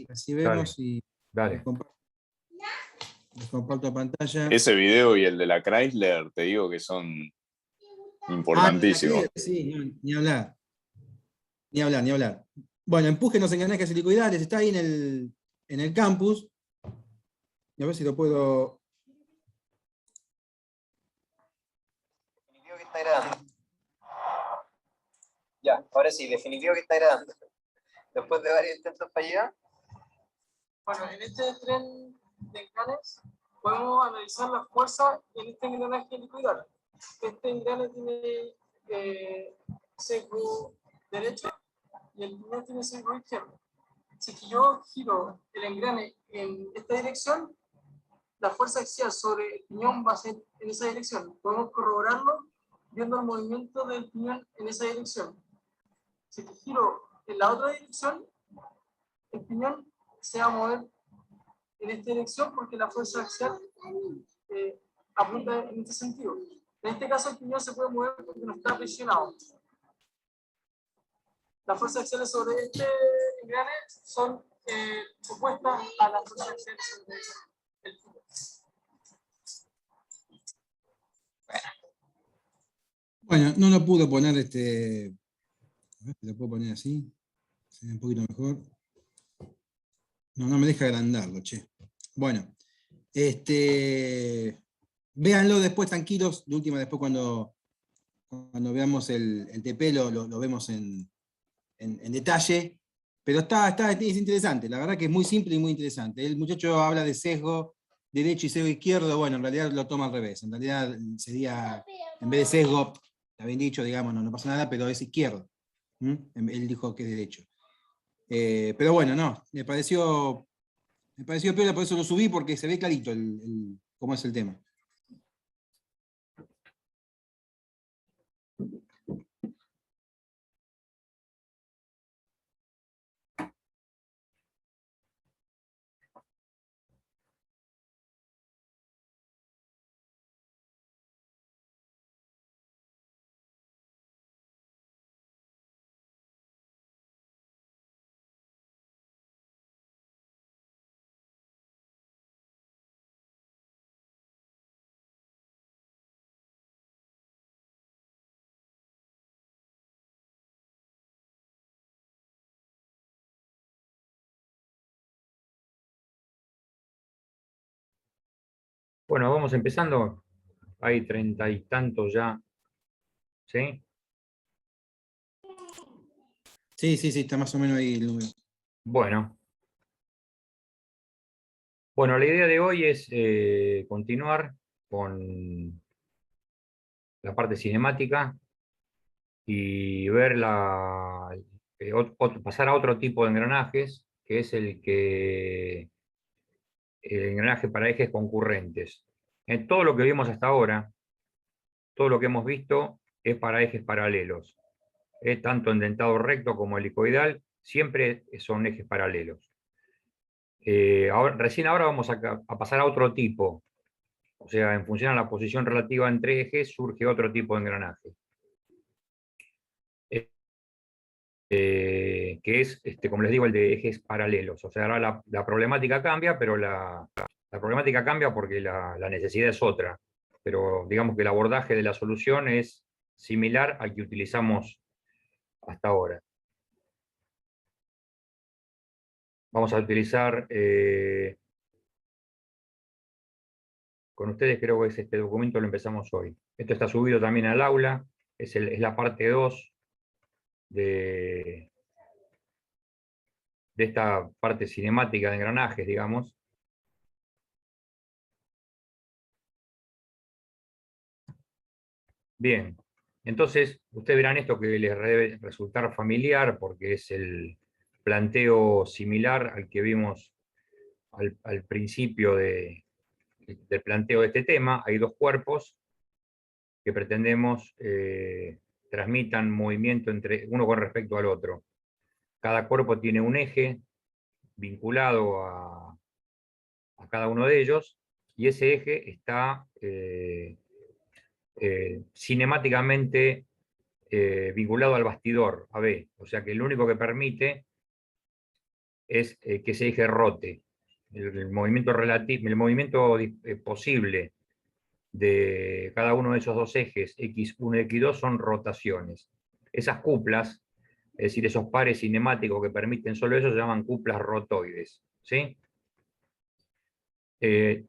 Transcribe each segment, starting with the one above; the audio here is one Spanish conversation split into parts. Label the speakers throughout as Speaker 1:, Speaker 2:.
Speaker 1: así
Speaker 2: Dale,
Speaker 1: vemos y
Speaker 2: dale.
Speaker 1: les comparto pantalla.
Speaker 3: Ese video y el de la Chrysler, te digo que son importantísimos.
Speaker 1: Sí, ni hablar. Ni hablar, ni hablar. Bueno, empuje los engranajes helicoidales, está ahí en el campus. Y a ver si lo puedo.
Speaker 4: Definitivo que está grabando. Ya, ahora sí, definitivo que está grabando. Después de varios intentos fallidos.
Speaker 5: Bueno, en este tren de engranes podemos analizar la fuerza en este engranaje helicoidal. Este engrane tiene sesgo derecho y el piñón tiene sesgo izquierdo. Si que yo giro el engrane en esta dirección, la fuerza axial sobre el piñón va a ser en esa dirección. Podemos corroborarlo viendo el movimiento del piñón en esa dirección. Si que giro en la otra dirección, el piñón se va a mover en esta dirección porque la fuerza axial apunta en este sentido. En este caso el piñón se puede mover porque no está presionado. Las fuerzas axiales sobre este engrane son opuestas a las fuerzas axiales sobre el piñón.
Speaker 1: Bueno, no lo puedo poner a ver si lo puedo poner así. Se ve un poquito mejor. No me deja agrandarlo, che. Bueno, véanlo después tranquilos. De última, después cuando veamos el TP lo vemos en detalle. Pero es interesante, la verdad que es muy simple y muy interesante. El muchacho habla de sesgo derecho y sesgo izquierdo, bueno, en realidad lo toma al revés. En realidad sería, en vez de sesgo, está bien dicho, digamos, no pasa nada, pero es izquierdo. Él dijo que es derecho. Pero bueno, no, me pareció piola, por eso lo subí, porque se ve clarito cómo es el tema.
Speaker 2: Bueno, vamos empezando. Hay 30 y tantos ya. ¿Sí?
Speaker 1: Sí, está más o menos ahí el número.
Speaker 2: Bueno. Bueno, la idea de hoy es continuar con la parte cinemática y ver pasar a otro tipo de engranajes, que es el engranaje para ejes concurrentes. En todo lo que vimos hasta ahora, todo lo que hemos visto es para ejes paralelos. Tanto en dentado recto como helicoidal, siempre son ejes paralelos. Recién ahora vamos a pasar a otro tipo. O sea, en función a la posición relativa entre ejes, surge otro tipo de engranaje. Que es, como les digo, el de ejes paralelos. O sea, ahora la problemática cambia, pero la problemática cambia porque la necesidad es otra. Pero digamos que el abordaje de la solución es similar al que utilizamos hasta ahora. Vamos a utilizar, con ustedes creo que es este documento, lo empezamos hoy. Esto está subido también al aula, es la parte 2 de esta parte cinemática de engranajes, digamos. Bien, entonces ustedes verán esto que les debe resultar familiar porque es el planteo similar al que vimos al principio del planteo de este tema. Hay dos cuerpos que pretendemos transmitan movimiento entre uno con respecto al otro. Cada cuerpo tiene un eje vinculado a cada uno de ellos y ese eje está cinemáticamente vinculado al bastidor, AB, o sea que lo único que permite es que ese eje rote. El movimiento relativo, el movimiento posible de cada uno de esos dos ejes, X1 y X2, son rotaciones. Esas cuplas, es decir, esos pares cinemáticos que permiten solo eso, se llaman cuplas rotoides, ¿sí? El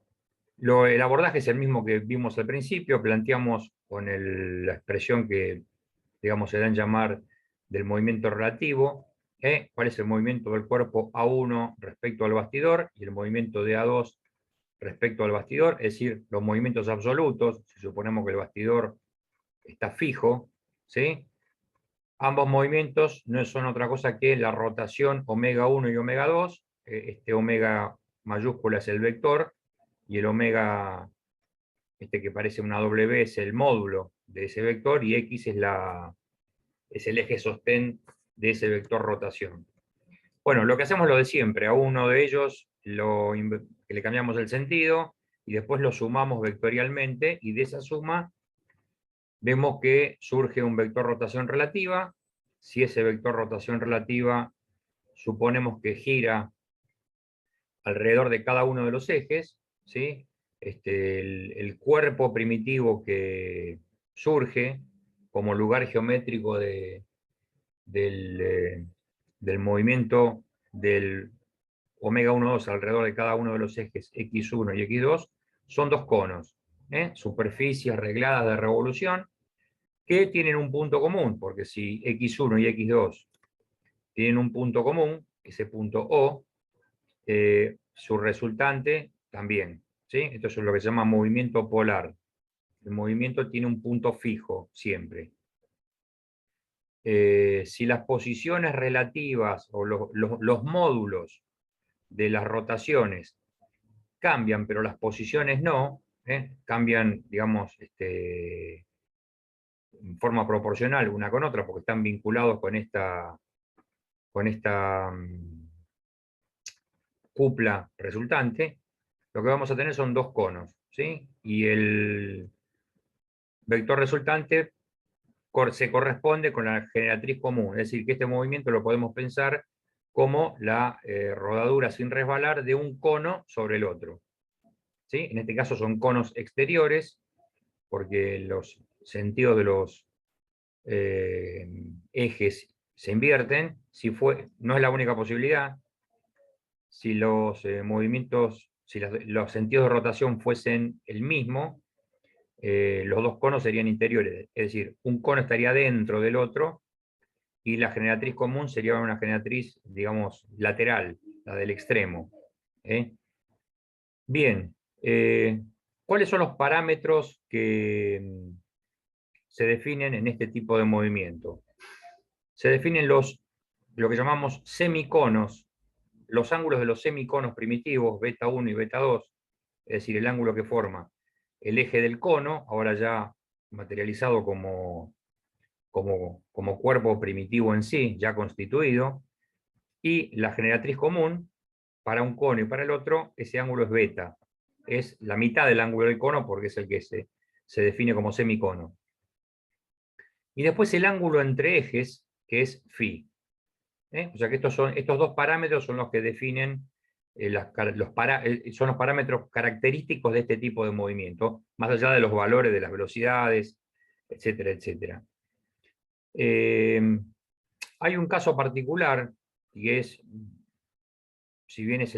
Speaker 2: abordaje es el mismo que vimos al principio, planteamos con la expresión que, digamos, se da en llamar del movimiento relativo, cuál es el movimiento del cuerpo A1 respecto al bastidor y el movimiento de A2 respecto al bastidor, es decir, los movimientos absolutos, si suponemos que el bastidor está fijo, ¿sí? Ambos movimientos no son otra cosa que la rotación omega 1 y omega 2, este omega mayúscula es el vector, y el omega, este que parece una W, es el módulo de ese vector, y X es el eje sostén de ese vector rotación. Bueno, lo que hacemos es lo de siempre, a uno de ellos que le cambiamos el sentido, y después lo sumamos vectorialmente, y de esa suma vemos que surge un vector rotación relativa. Si ese vector rotación relativa suponemos que gira alrededor de cada uno de los ejes, ¿sí? El cuerpo primitivo que surge como lugar geométrico del movimiento del omega 1,2 alrededor de cada uno de los ejes X1 y X2 son dos conos, superficies arregladas de revolución, que tienen un punto común, porque si X1 y X2 tienen un punto común, ese punto O, su resultante también, ¿sí? Esto es lo que se llama movimiento polar. El movimiento tiene un punto fijo siempre. Si las posiciones relativas o los módulos de las rotaciones cambian, pero las posiciones no, cambian, digamos, en forma proporcional una con otra, porque están vinculados con esta cupla resultante, lo que vamos a tener son dos conos, ¿sí? Y el vector resultante se corresponde con la generatriz común, es decir, que este movimiento lo podemos pensar como la rodadura sin resbalar de un cono sobre el otro, ¿sí? En este caso son conos exteriores, porque los sentidos de los ejes se invierten. No es la única posibilidad. Si los movimientos, si los sentidos de rotación fuesen el mismo, los dos conos serían interiores, es decir, un cono estaría dentro del otro, y la generatriz común sería una generatriz, digamos, lateral, la del extremo. Bien, ¿cuáles son los parámetros que se definen en este tipo de movimiento? Se definen lo que llamamos semiconos, los ángulos de los semiconos primitivos, beta 1 y beta 2, es decir, el ángulo que forma el eje del cono, ahora ya materializado como cuerpo primitivo en sí, ya constituido, y la generatriz común, para un cono y para el otro, ese ángulo es beta. Es la mitad del ángulo del cono porque es el que se define como semicono. Y después el ángulo entre ejes, que es phi. O sea que estos dos parámetros son los que definen son los parámetros característicos de este tipo de movimiento, más allá de los valores de las velocidades, etcétera, etcétera. Hay un caso particular, y es, si bien es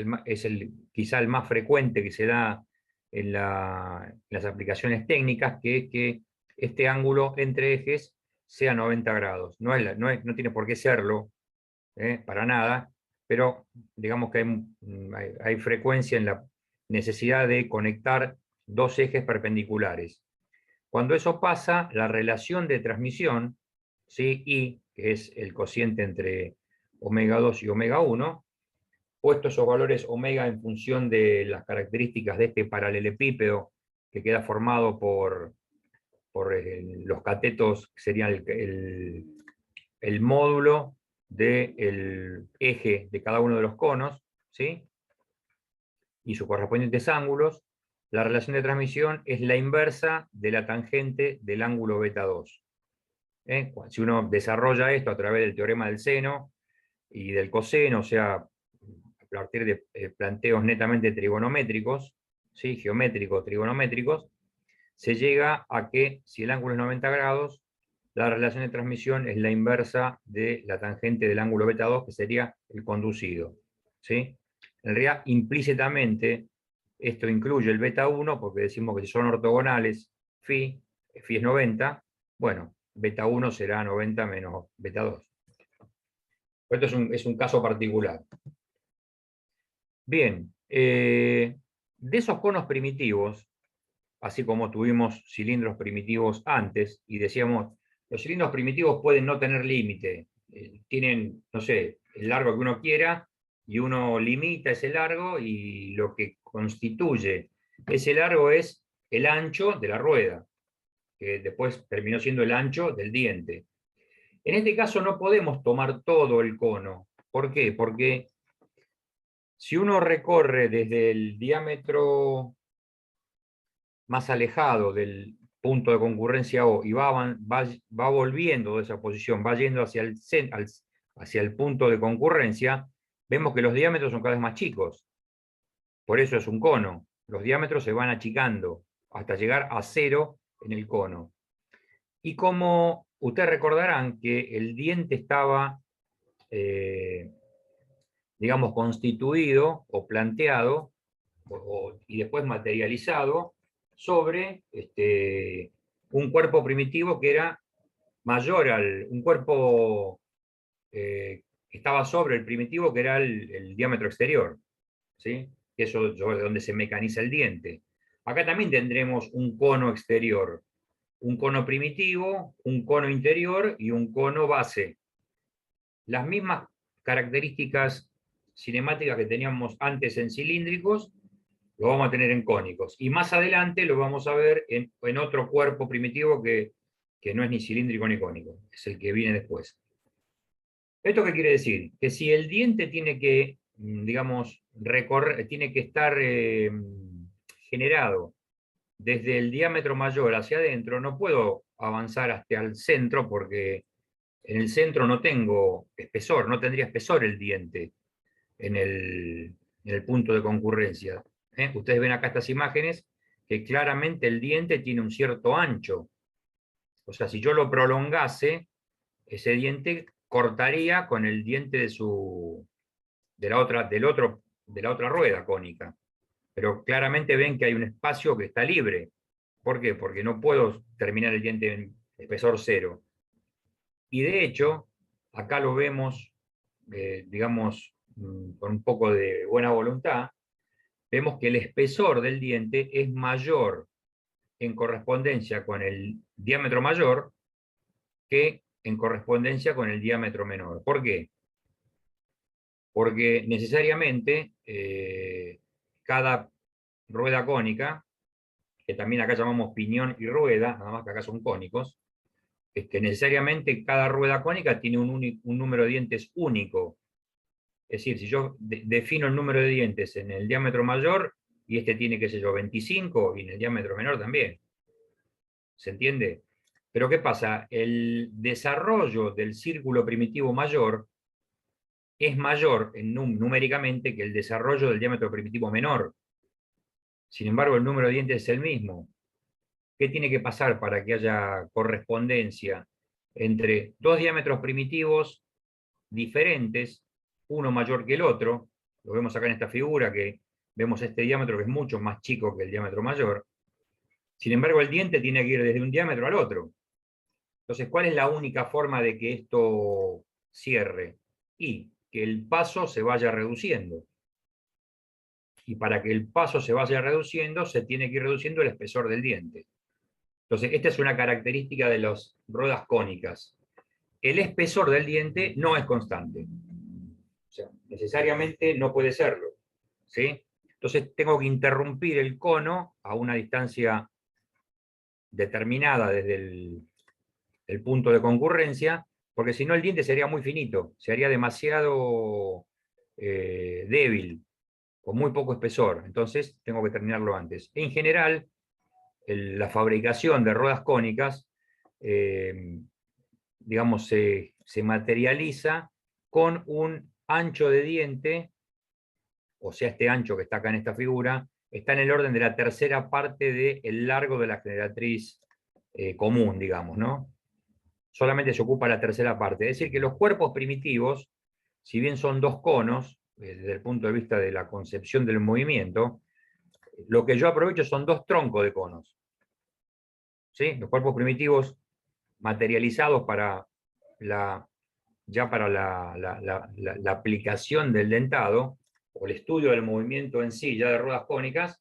Speaker 2: quizá el más frecuente que se da en las aplicaciones técnicas, que es que este ángulo entre ejes sea 90 grados. No tiene por qué serlo, para nada, pero digamos que hay frecuencia en la necesidad de conectar dos ejes perpendiculares. Cuando eso pasa, la relación de transmisión, ¿sí? I, que es el cociente entre omega 2 y omega 1, puesto esos valores omega en función de las características de este paralelepípedo que queda formado por los catetos, que serían el módulo del eje de cada uno de los conos, ¿sí? Y sus correspondientes ángulos, la relación de transmisión es la inversa de la tangente del ángulo beta 2. Si uno desarrolla esto a través del teorema del seno y del coseno, o sea, partir de planteos netamente trigonométricos, ¿sí? Geométricos, trigonométricos, se llega a que si el ángulo es 90 grados, la relación de transmisión es la inversa de la tangente del ángulo beta 2, que sería el conducido, ¿sí? En realidad, implícitamente, esto incluye el beta 1, porque decimos que si son ortogonales, phi es 90, bueno, beta 1 será 90 menos beta 2. Esto es un caso particular. Bien, de esos conos primitivos, así como tuvimos cilindros primitivos antes, y decíamos, los cilindros primitivos pueden no tener límite, tienen, no sé, el largo que uno quiera, y uno limita ese largo, y lo que constituye ese largo es el ancho de la rueda, que después terminó siendo el ancho del diente. En este caso no podemos tomar todo el cono. ¿Por qué? Porque si uno recorre desde el diámetro más alejado del punto de concurrencia O y va volviendo de esa posición, va yendo hacia el punto de concurrencia, vemos que los diámetros son cada vez más chicos. Por eso es un cono. Los diámetros se van achicando hasta llegar a 0 en el cono. Y como ustedes recordarán que el diente estaba, digamos, constituido o planteado y después materializado sobre un cuerpo primitivo que era mayor un cuerpo que estaba sobre el primitivo, que era el diámetro exterior, ¿sí? Eso es donde se mecaniza el diente. Acá también tendremos un cono exterior, un cono primitivo, un cono interior y un cono base. Las mismas características cinemáticas que teníamos antes en cilíndricos, lo vamos a tener en cónicos. Y más adelante lo vamos a ver en otro cuerpo primitivo que no es ni cilíndrico ni cónico, es el que viene después. ¿Esto qué quiere decir? Que si el diente tiene que, digamos, tiene que estar generado desde el diámetro mayor hacia adentro, no puedo avanzar hasta el centro porque en el centro no tengo espesor, no tendría espesor el diente en el punto de concurrencia. Ustedes ven acá estas imágenes que claramente el diente tiene un cierto ancho. O sea, si yo lo prolongase, ese diente cortaría con el diente de la otra rueda cónica. Pero claramente ven que hay un espacio que está libre. ¿Por qué? Porque no puedo terminar el diente en espesor 0. Y de hecho, acá lo vemos, digamos, con un poco de buena voluntad, vemos que el espesor del diente es mayor en correspondencia con el diámetro mayor que en correspondencia con el diámetro menor. ¿Por qué? Porque necesariamente cada rueda cónica, que también acá llamamos piñón y rueda, nada más que acá son cónicos, es que necesariamente cada rueda cónica tiene un número de dientes único. Es decir, si yo defino el número de dientes en el diámetro mayor, y este tiene, qué sé yo, 25, y en el diámetro menor también. ¿Se entiende? Pero ¿qué pasa? El desarrollo del círculo primitivo mayor es mayor numéricamente que el desarrollo del diámetro primitivo menor. Sin embargo, el número de dientes es el mismo. ¿Qué tiene que pasar para que haya correspondencia entre dos diámetros primitivos diferentes, uno mayor que el otro? Lo vemos acá en esta figura, que vemos este diámetro que es mucho más chico que el diámetro mayor. Sin embargo, el diente tiene que ir desde un diámetro al otro. Entonces, ¿cuál es la única forma de que esto cierre? Y que el paso se vaya reduciendo. Y para que el paso se vaya reduciendo, se tiene que ir reduciendo el espesor del diente. Entonces, esta es una característica de las ruedas cónicas. El espesor del diente no es constante. O sea, necesariamente no puede serlo, ¿sí? Entonces, tengo que interrumpir el cono a una distancia determinada desde el punto de concurrencia, porque si no el diente sería muy finito, sería demasiado débil, con muy poco espesor. Entonces, tengo que terminarlo antes. En general, la fabricación de ruedas cónicas, digamos, se materializa con un ancho de diente o sea, este ancho que está acá en esta figura, está en el orden de la tercera parte del largo de la generatriz común, digamos, ¿no? Solamente se ocupa la tercera parte. Es decir, que los cuerpos primitivos, si bien son dos conos, desde el punto de vista de la concepción del movimiento, lo que yo aprovecho son dos troncos de conos. ¿Sí? Los cuerpos primitivos materializados para la aplicación del dentado, o el estudio del movimiento en sí, ya de ruedas cónicas,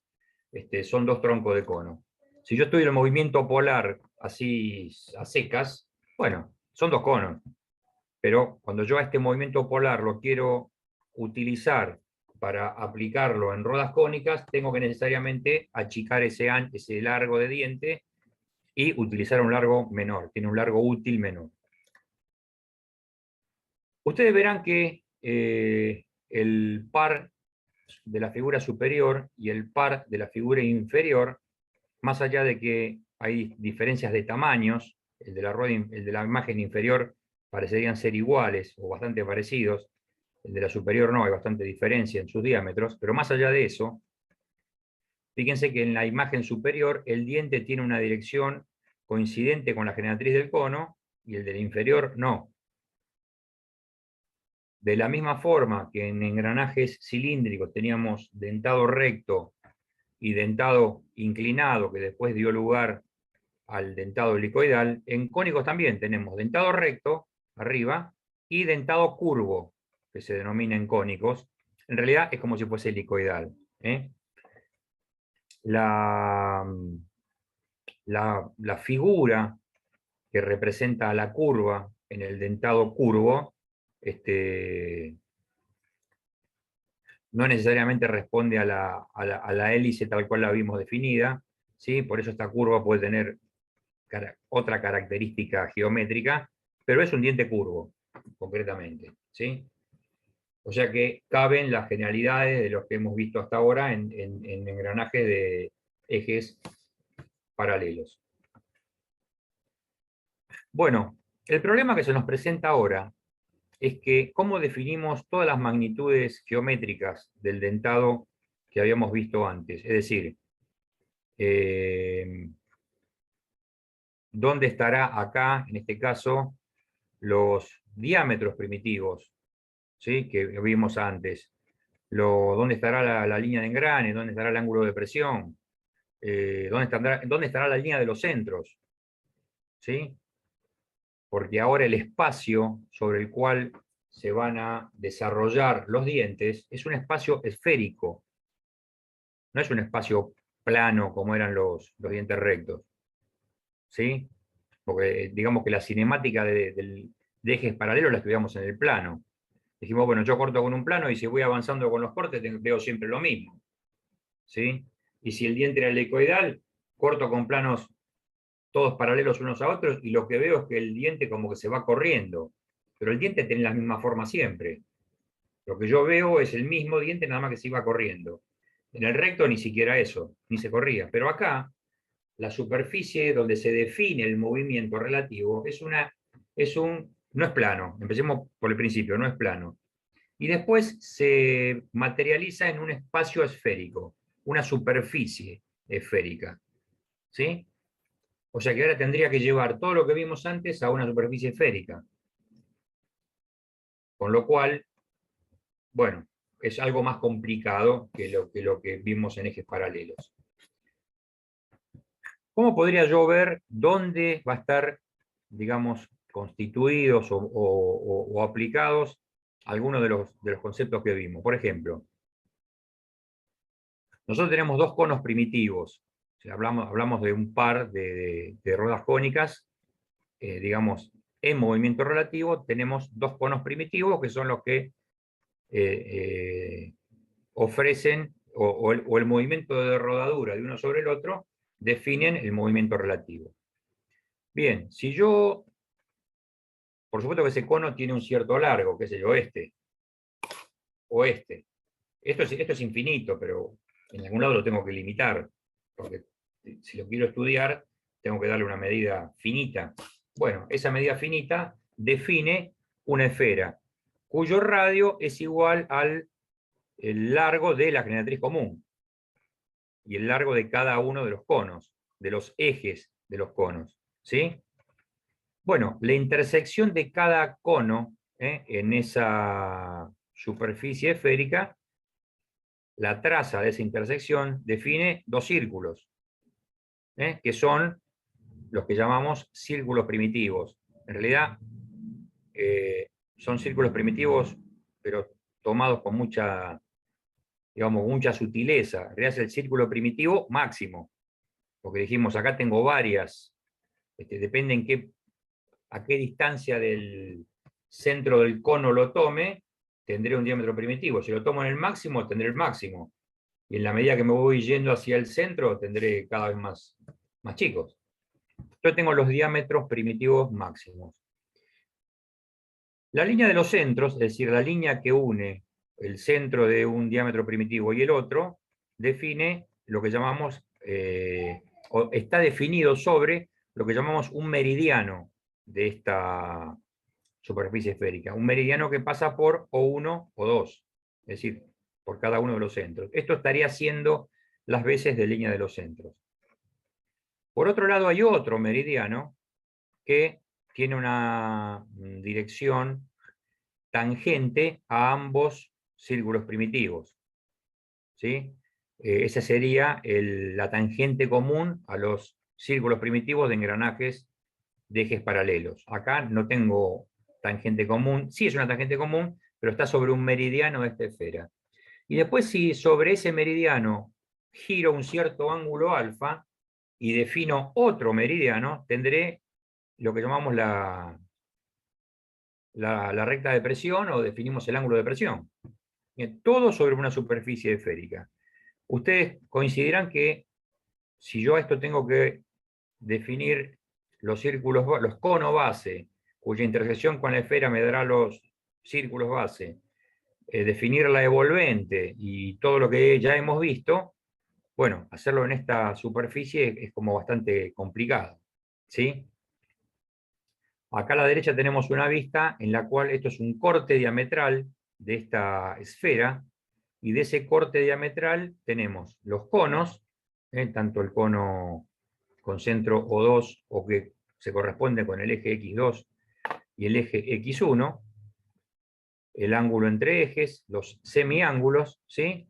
Speaker 2: son dos troncos de cono. Si yo estudio el movimiento polar así a secas, bueno, son dos conos. Pero cuando yo a este movimiento polar lo quiero utilizar para aplicarlo en ruedas cónicas, tengo que necesariamente achicar ese largo de diente y utilizar un largo menor, tiene un largo útil menor. Ustedes verán que el par de la figura superior y el par de la figura inferior, más allá de que hay diferencias de tamaños, el de la imagen inferior parecerían ser iguales o bastante parecidos, el de la superior no, hay bastante diferencia en sus diámetros, pero más allá de eso, fíjense que en la imagen superior el diente tiene una dirección coincidente con la generatriz del cono y el del inferior no. De la misma forma que en engranajes cilíndricos teníamos dentado recto y dentado inclinado, que después dio lugar al dentado helicoidal, en cónicos también tenemos dentado recto, arriba, y dentado curvo, que se denomina en cónicos. En realidad es como si fuese helicoidal. La figura que representa a la curva en el dentado curvo, no necesariamente responde a la hélice tal cual la vimos definida, ¿sí? Por eso esta curva puede tener otra característica geométrica, pero es un diente curvo, concretamente, ¿sí? O sea que caben las generalidades de los que hemos visto hasta ahora en engranajes de ejes paralelos. Bueno, el problema que se nos presenta ahora es que cómo definimos todas las magnitudes geométricas del dentado que habíamos visto antes. Es decir, ¿dónde estará acá, en este caso, los diámetros primitivos, ¿sí? Que vimos antes? ¿Dónde estará la línea de engrane? ¿Dónde estará el ángulo de presión? ¿Dónde estará la línea de los centros? ¿Sí? Porque ahora el espacio sobre el cual se van a desarrollar los dientes es un espacio esférico, no es un espacio plano como eran los dientes rectos. ¿Sí? Porque digamos que la cinemática de ejes paralelos la estudiamos en el plano. Dijimos, bueno, yo corto con un plano y si voy avanzando con los cortes veo siempre lo mismo. ¿Sí? Y si el diente era helicoidal, corto con planos todos paralelos unos a otros y lo que veo es que el diente como que se va corriendo. Pero el diente tiene la misma forma siempre. Lo que yo veo es el mismo diente, nada más que se iba corriendo. En el recto ni siquiera eso, ni se corría. Pero acá, la superficie donde se define el movimiento relativo no es plano. Empecemos por el principio, no es plano. Y después se materializa en un espacio esférico, una superficie esférica. ¿Sí? O sea que ahora tendría que llevar todo lo que vimos antes a una superficie esférica. Con lo cual, bueno, es algo más complicado que lo que vimos en ejes paralelos. ¿Cómo podría yo ver dónde va a estar, digamos, constituidos o aplicados algunos de los conceptos que vimos? Por ejemplo, nosotros tenemos dos conos primitivos. O sea, hablamos de un par de ruedas cónicas, digamos, en movimiento relativo tenemos dos conos primitivos que son los que ofrecen, o el movimiento de rodadura de uno sobre el otro, definen el movimiento relativo. Bien, si yo, por supuesto que ese cono tiene un cierto largo, qué sé yo, o este. Esto es infinito, pero en algún lado lo tengo que limitar, porque si lo quiero estudiar, tengo que darle una medida finita. Bueno, esa medida finita define una esfera, cuyo radio es igual al el largo de la generatriz común y el largo de cada uno de los conos, de los ejes de los conos, ¿sí? Bueno, la intersección de cada cono en esa superficie esférica, la traza de esa intersección define dos círculos, que son los que llamamos círculos primitivos. En realidad, son círculos primitivos, pero tomados con mucha, digamos, mucha sutileza. En realidad es el círculo primitivo máximo, porque dijimos, acá tengo varias, depende a qué distancia del centro del cono lo tome, tendré un diámetro primitivo. Si lo tomo en el máximo, tendré el máximo. Y en la medida que me voy yendo hacia el centro, tendré cada vez más chicos. Yo tengo los diámetros primitivos máximos. La línea de los centros, es decir, la línea que une el centro de un diámetro primitivo y el otro, define lo que llamamos, o está definido sobre lo que llamamos un meridiano de esta superficie esférica. Un meridiano que pasa por O1 o 2, es decir, por cada uno de los centros. Esto estaría siendo las veces de línea de los centros. Por otro lado, hay otro meridiano que tiene una dirección tangente a ambos círculos primitivos, ¿sí? Esa sería la tangente común a los círculos primitivos de engranajes de ejes paralelos. Acá no tengo tangente común, sí es una tangente común, pero está sobre un meridiano de esta esfera. Y después, si sobre ese meridiano giro un cierto ángulo alfa y defino otro meridiano, tendré lo que llamamos la recta de presión, o definimos el ángulo de presión. Todo sobre una superficie esférica. Ustedes coincidirán que si yo a esto tengo que definir los círculos, los conos base, cuya intersección con la esfera me dará los círculos base, definir la evolvente y todo lo que ya hemos visto, bueno, hacerlo en esta superficie es como bastante complicado, ¿sí? Acá a la derecha tenemos una vista en la cual esto es un corte diametral de esta esfera, y de ese corte diametral tenemos los conos, tanto el cono con centro O2, o que se corresponde con el eje X2 y el eje X1, el ángulo entre ejes, los semiángulos, ¿sí?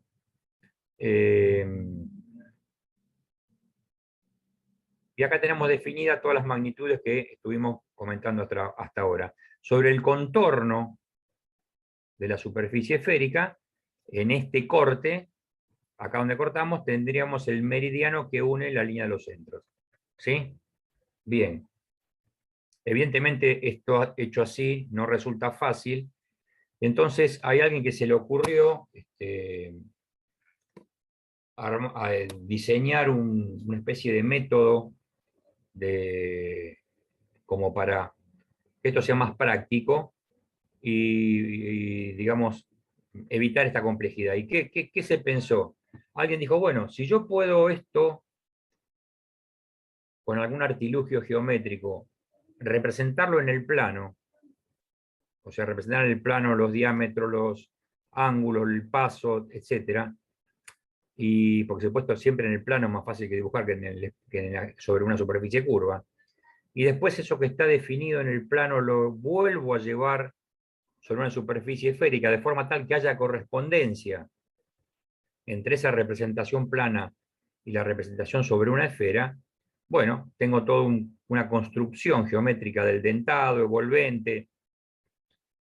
Speaker 2: Y acá tenemos definidas todas las magnitudes que estuvimos comentando hasta ahora. Sobre el contorno de la superficie esférica, en este corte, acá donde cortamos, tendríamos el meridiano que une la línea de los centros. ¿Sí? Bien. Evidentemente, esto hecho así no resulta fácil. Entonces, hay alguien que se le ocurrió diseñar una especie de método como para que esto sea más práctico y digamos, evitar esta complejidad. ¿Y qué se pensó? Alguien dijo, bueno, si yo puedo esto, con algún artilugio geométrico, representarlo en el plano, o sea, representar en el plano los diámetros, los ángulos, el paso, etc. Y por supuesto siempre en el plano es más fácil que dibujar que sobre una superficie curva. Y después eso que está definido en el plano lo vuelvo a llevar sobre una superficie esférica, de forma tal que haya correspondencia entre esa representación plana y la representación sobre una esfera. Bueno, tengo toda una construcción geométrica del dentado, envolvente,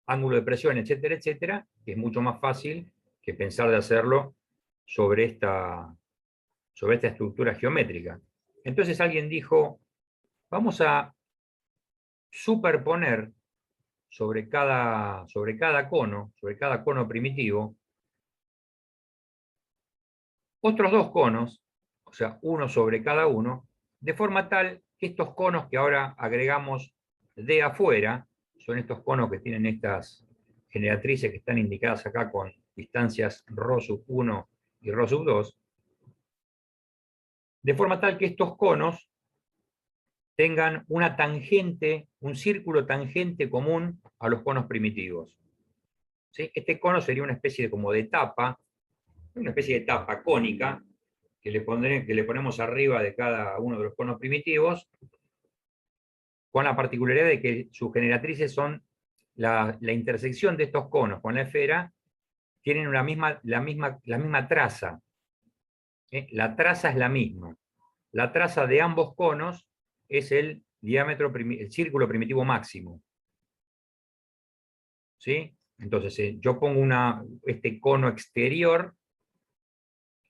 Speaker 2: ángulo de presión, etcétera, etcétera, que es mucho más fácil que pensar de hacerlo sobre esta estructura geométrica. Entonces alguien dijo, vamos a superponer sobre cada cono primitivo, otros dos conos, o sea, uno sobre cada uno, de forma tal que estos conos que ahora agregamos de afuera, son estos conos que tienen estas generatrices que están indicadas acá con distancias ρ1 y ρ2, de forma tal que estos conos tengan una tangente, un círculo tangente común a los conos primitivos. ¿Sí? Este cono sería una especie como de tapa una especie de tapa cónica que le ponemos arriba de cada uno de los conos primitivos, con la particularidad de que sus generatrices son la intersección de estos conos con la esfera, tienen la misma traza. La traza es la misma. La traza de ambos conos es el círculo primitivo máximo. ¿Sí? Entonces, yo pongo este cono exterior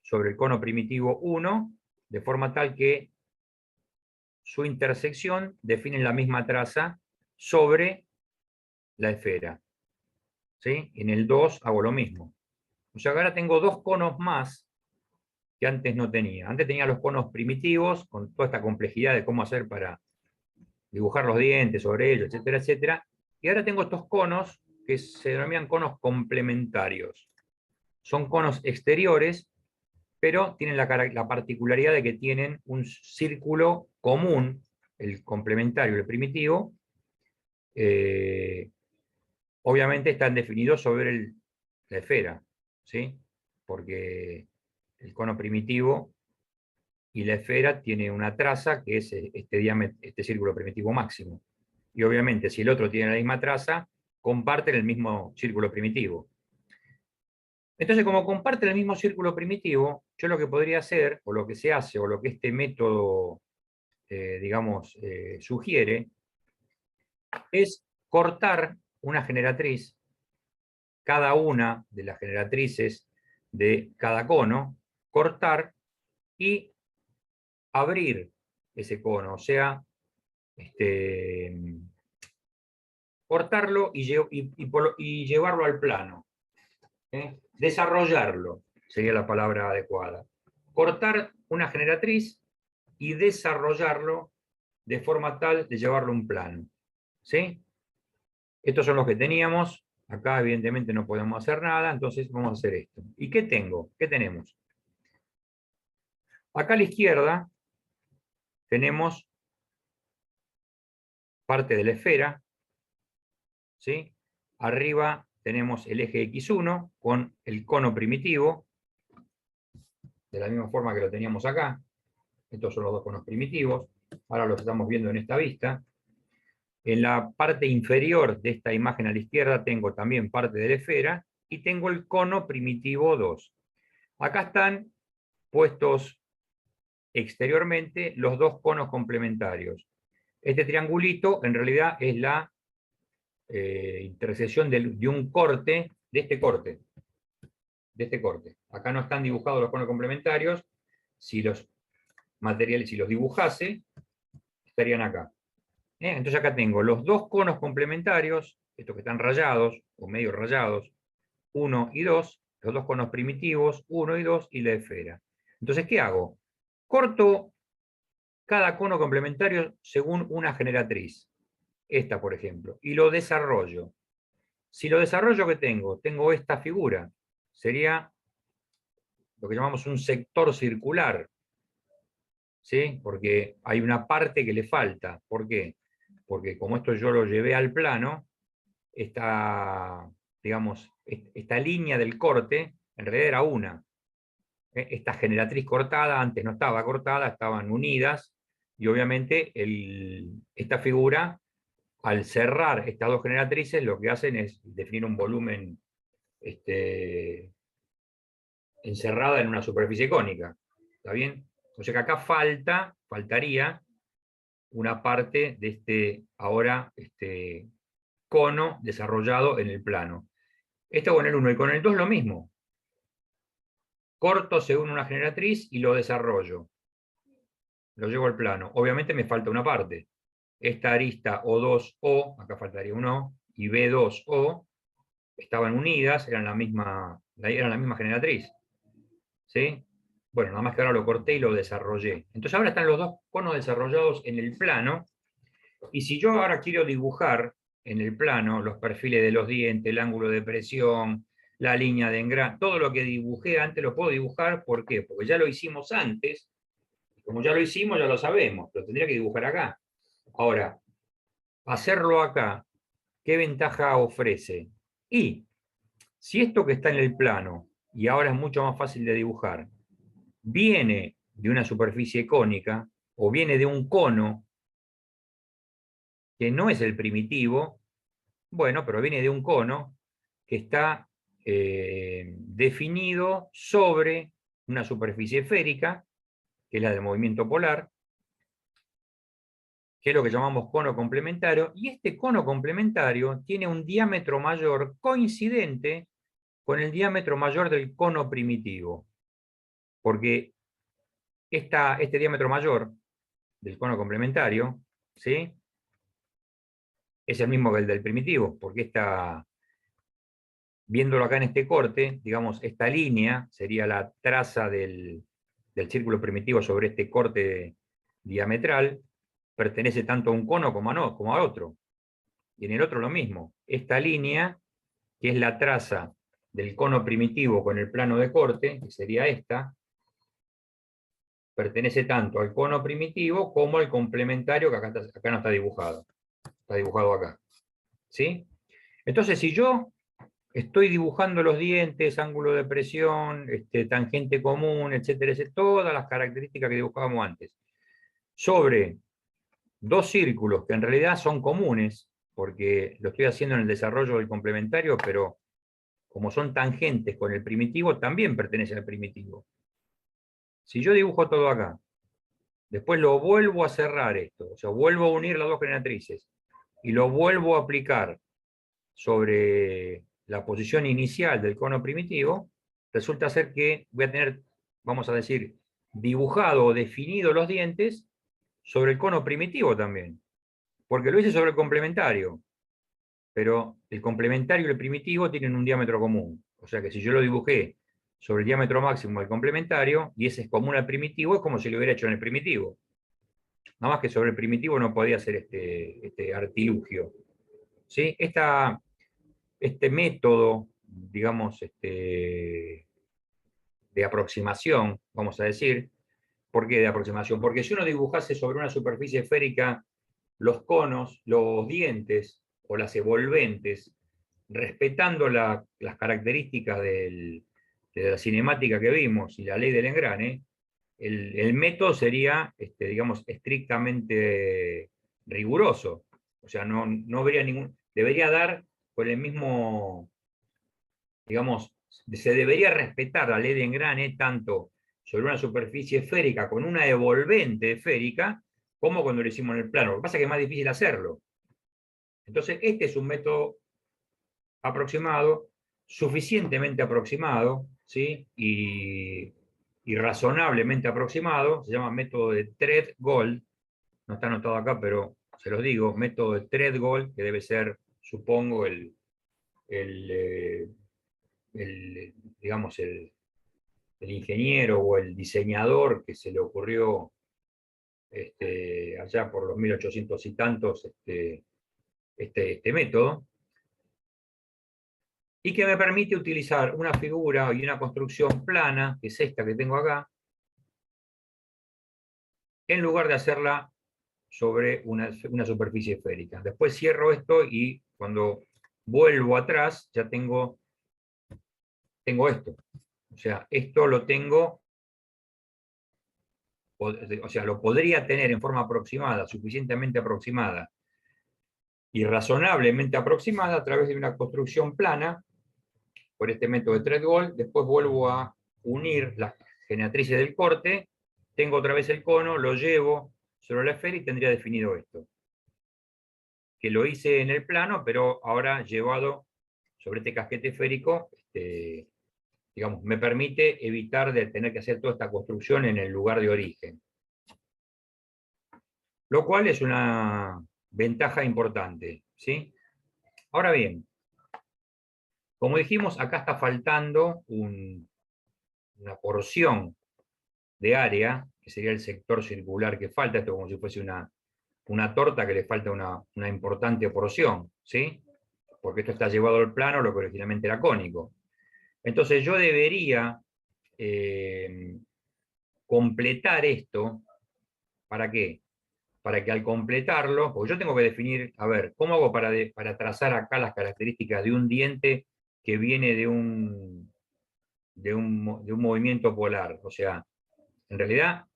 Speaker 2: sobre el cono primitivo 1, de forma tal que su intersección define la misma traza sobre la esfera. ¿Sí? En el 2 hago lo mismo. O sea, ahora tengo dos conos más que antes no tenía. Antes tenía los conos primitivos, con toda esta complejidad de cómo hacer para dibujar los dientes sobre ellos, etcétera, etcétera. Y ahora tengo estos conos que se denominan conos complementarios. Son conos exteriores, pero tienen la particularidad de que tienen un círculo común, el complementario, el primitivo. Obviamente están definidos sobre la esfera, ¿sí? Porque el cono primitivo y la esfera tiene una traza que es este círculo primitivo máximo. Y obviamente, si el otro tiene la misma traza, comparten el mismo círculo primitivo. Entonces, como comparten el mismo círculo primitivo, yo lo que podría hacer, o lo que se hace, o lo que este método, digamos, sugiere, es cortar una generatriz, cada una de las generatrices de cada cono, cortar y abrir ese cono, o sea, cortarlo y llevarlo al plano. Desarrollarlo sería la palabra adecuada. Cortar una generatriz y desarrollarlo de forma tal de llevarlo a un plano. ¿Sí? Estos son los que teníamos. Acá evidentemente no podemos hacer nada, entonces vamos a hacer esto. ¿Y qué tengo? ¿Qué tenemos? Acá a la izquierda tenemos parte de la esfera, ¿sí? Arriba tenemos el eje X1 con el cono primitivo, de la misma forma que lo teníamos acá. Estos son los dos conos primitivos. Ahora los estamos viendo en esta vista. En la parte inferior de esta imagen a la izquierda tengo también parte de la esfera y tengo el cono primitivo 2. Acá están puestos exteriormente los dos conos complementarios. Este triangulito en realidad es la intersección de un corte, de este corte. Acá no están dibujados los conos complementarios. Si los materiales, si los dibujase, estarían acá. Entonces acá tengo los dos conos complementarios, estos que están rayados, o medio rayados, 1 y 2, los dos conos primitivos, 1 y 2, y la esfera. Entonces, ¿qué hago? Corto cada cono complementario según una generatriz. Esta, por ejemplo, y lo desarrollo. Si lo desarrollo, ¿qué tengo? Tengo esta figura. Sería lo que llamamos un sector circular. ¿Sí? Porque hay una parte que le falta. ¿Por qué? Porque como esto yo lo llevé al plano, esta línea del corte, en realidad era una. Esta generatriz cortada, antes no estaba cortada, estaban unidas, y obviamente esta figura, al cerrar estas dos generatrices, lo que hacen es definir un volumen encerrada en una superficie cónica. ¿Está bien? O sea que acá faltaría una parte de este cono desarrollado en el plano. Esto con el 1 y con el 2 lo mismo. Corto según una generatriz y lo desarrollo. Lo llevo al plano. Obviamente me falta una parte. Esta arista O2O, acá faltaría un O, y B2O, estaban unidas, eran la misma generatriz. ¿Sí? Bueno, nada más que ahora lo corté y lo desarrollé. Entonces ahora están los dos conos desarrollados en el plano, y si yo ahora quiero dibujar en el plano los perfiles de los dientes, el ángulo de presión, la línea de engrane, todo lo que dibujé antes lo puedo dibujar. ¿Por qué? Porque ya lo hicimos antes, como ya lo hicimos, ya lo sabemos, lo tendría que dibujar acá. Ahora, hacerlo acá, ¿qué ventaja ofrece? Y si esto que está en el plano y ahora es mucho más fácil de dibujar, viene de una superficie cónica o viene de un cono que no es el primitivo, bueno, pero viene de un cono que está definido sobre una superficie esférica, que es la del movimiento polar, que es lo que llamamos cono complementario, y este cono complementario tiene un diámetro mayor coincidente con el diámetro mayor del cono primitivo, porque este diámetro mayor del cono complementario, ¿sí?, es el mismo que el del primitivo, porque viéndolo acá en este corte, digamos, esta línea sería la traza del círculo primitivo sobre este corte diametral, pertenece tanto a un cono como a otro. Y en el otro lo mismo. Esta línea, que es la traza del cono primitivo con el plano de corte, que sería esta, pertenece tanto al cono primitivo como al complementario, que acá no está dibujado. Está dibujado acá. ¿Sí? Entonces, si yo estoy dibujando los dientes, ángulo de presión, tangente común, etcétera, etcétera, todas las características que dibujábamos antes, sobre dos círculos que en realidad son comunes, porque lo estoy haciendo en el desarrollo del complementario, pero como son tangentes con el primitivo, también pertenecen al primitivo. Si yo dibujo todo acá, después lo vuelvo a cerrar esto, o sea, vuelvo a unir las dos generatrices, y lo vuelvo a aplicar sobre la posición inicial del cono primitivo, resulta ser que voy a tener, vamos a decir, dibujado o definido los dientes sobre el cono primitivo también, porque lo hice sobre el complementario, pero el complementario y el primitivo tienen un diámetro común, o sea que si yo lo dibujé sobre el diámetro máximo del complementario, y ese es común al primitivo, es como si lo hubiera hecho en el primitivo. Nada más que sobre el primitivo no podía hacer este artilugio. ¿Sí? Este método, digamos, de aproximación, vamos a decir, ¿por qué de aproximación? Porque si uno dibujase sobre una superficie esférica los conos, los dientes o las evolventes, respetando las características de la cinemática que vimos y la ley del engrane, el método sería, digamos, estrictamente riguroso. O sea, no habría debería dar por el mismo, digamos, se debería respetar la ley de engrane tanto sobre una superficie esférica con una evolvente esférica, como cuando lo hicimos en el plano. Lo que pasa es que es más difícil hacerlo. Entonces, este es un método aproximado, suficientemente aproximado, ¿sí? Y razonablemente aproximado, se llama método de Thread-Gold, no está anotado acá, pero se los digo, método de Thread-Gold, que debe ser, supongo, digamos, el ingeniero o el diseñador que se le ocurrió allá por los 1800 y tantos este método, y que me permite utilizar una figura y una construcción plana, que es esta que tengo acá, en lugar de hacerla sobre una superficie esférica. Después cierro esto y cuando vuelvo atrás ya tengo esto. O sea, esto lo tengo, o sea, lo podría tener en forma aproximada, suficientemente aproximada y razonablemente aproximada a través de una construcción plana por este método de Thread-Gold. Después vuelvo a unir las generatrices del corte, tengo otra vez el cono, lo llevo sobre la esfera y tendría definido esto. Que lo hice en el plano, pero ahora llevado sobre este casquete esférico, digamos, me permite evitar de tener que hacer toda esta construcción en el lugar de origen. Lo cual es una ventaja importante, ¿sí? Ahora bien, como dijimos, acá está faltando una porción de área, que sería el sector circular que falta, esto como si fuese una torta que le falta una importante porción, ¿sí? Porque esto está llevado al plano, lo que originalmente era cónico. Entonces yo debería completar esto, ¿para qué? Para que al completarlo, porque yo tengo que definir, a ver, ¿cómo hago para, trazar acá las características de un diente que viene de un, de un movimiento polar. O sea, en realidad,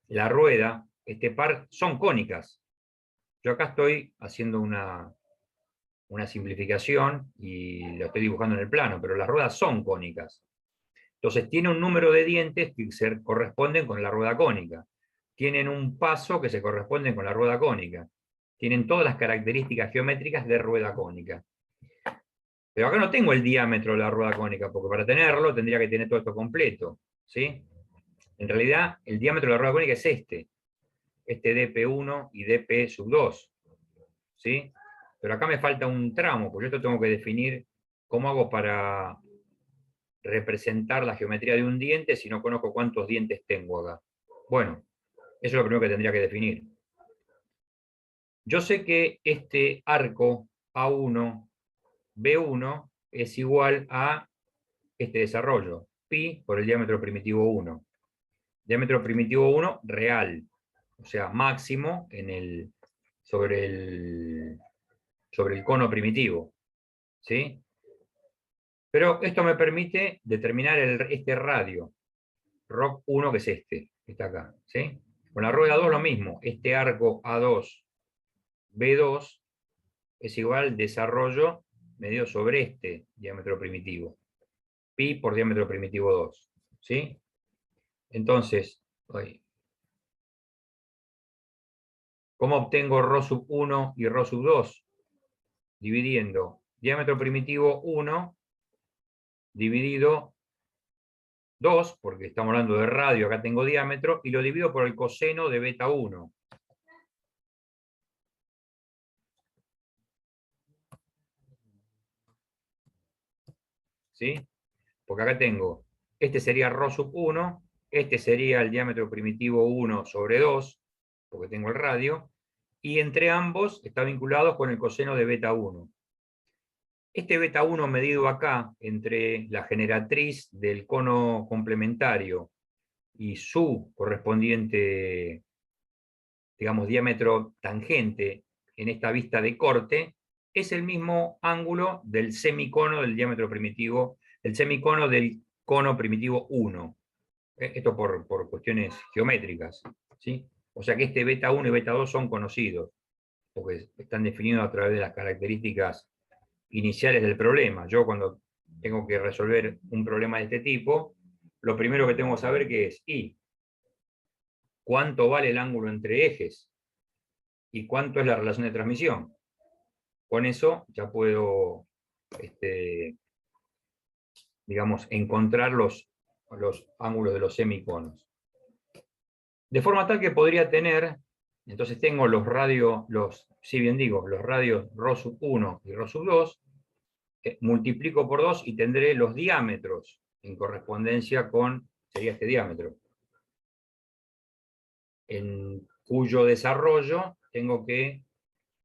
Speaker 2: la rueda, este par, son cónicas. Yo acá estoy haciendo una simplificación y lo estoy dibujando en el plano, pero las ruedas son cónicas. Entonces tiene un número de dientes que se corresponden con la rueda cónica. Tienen un paso que se corresponden con la rueda cónica. Tienen todas las características geométricas de rueda cónica. Pero acá no tengo el diámetro de la rueda cónica, porque para tenerlo tendría que tener todo esto completo, ¿sí? En realidad, el diámetro de la rueda cónica es este dp1 y dp sub 2, ¿sí? Pero acá me falta un tramo, porque yo esto tengo que definir cómo hago para representar la geometría de un diente si no conozco cuántos dientes tengo acá. Bueno, eso es lo primero que tendría que definir. Yo sé que este arco A1, B1, es igual a este desarrollo, pi por el diámetro primitivo 1. Diámetro primitivo 1 real, o sea, máximo sobre el cono primitivo, ¿sí? Pero esto me permite determinar este radio, ROC1, que es este, que está acá, ¿sí? Con la rueda 2 lo mismo, este arco A2, B2, es igual al desarrollo medido sobre este diámetro primitivo, pi por diámetro primitivo 2, ¿sí? Entonces, ¿cómo obtengo ρ sub 1 y ρ sub 2? Dividiendo diámetro primitivo 1 dividido 2, porque estamos hablando de radio, acá tengo diámetro, y lo divido por el coseno de beta 1. ¿Sí? Porque acá tengo, este sería ρ sub 1, este sería el diámetro primitivo 1 sobre 2, porque tengo el radio, y entre ambos está vinculado con el coseno de beta 1. Este beta 1 medido acá, entre la generatriz del cono complementario y su correspondiente, digamos, diámetro tangente en esta vista de corte, es el mismo ángulo del semicono del diámetro primitivo, el semicono del cono primitivo 1. Esto por cuestiones geométricas, ¿sí? O sea que este beta 1 y beta 2 son conocidos, porque están definidos a través de las características iniciales del problema. Yo cuando tengo que resolver un problema de este tipo, lo primero que tengo que saber que es cuánto vale el ángulo entre ejes y cuánto es la relación de transmisión. Con eso ya puedo, digamos, encontrar los ángulos de los semiconos. De forma tal que podría tener, entonces tengo los radios ρ sub 1 y ρ sub 2, multiplico por 2 y tendré los diámetros en correspondencia con, sería este diámetro, en cuyo desarrollo tengo que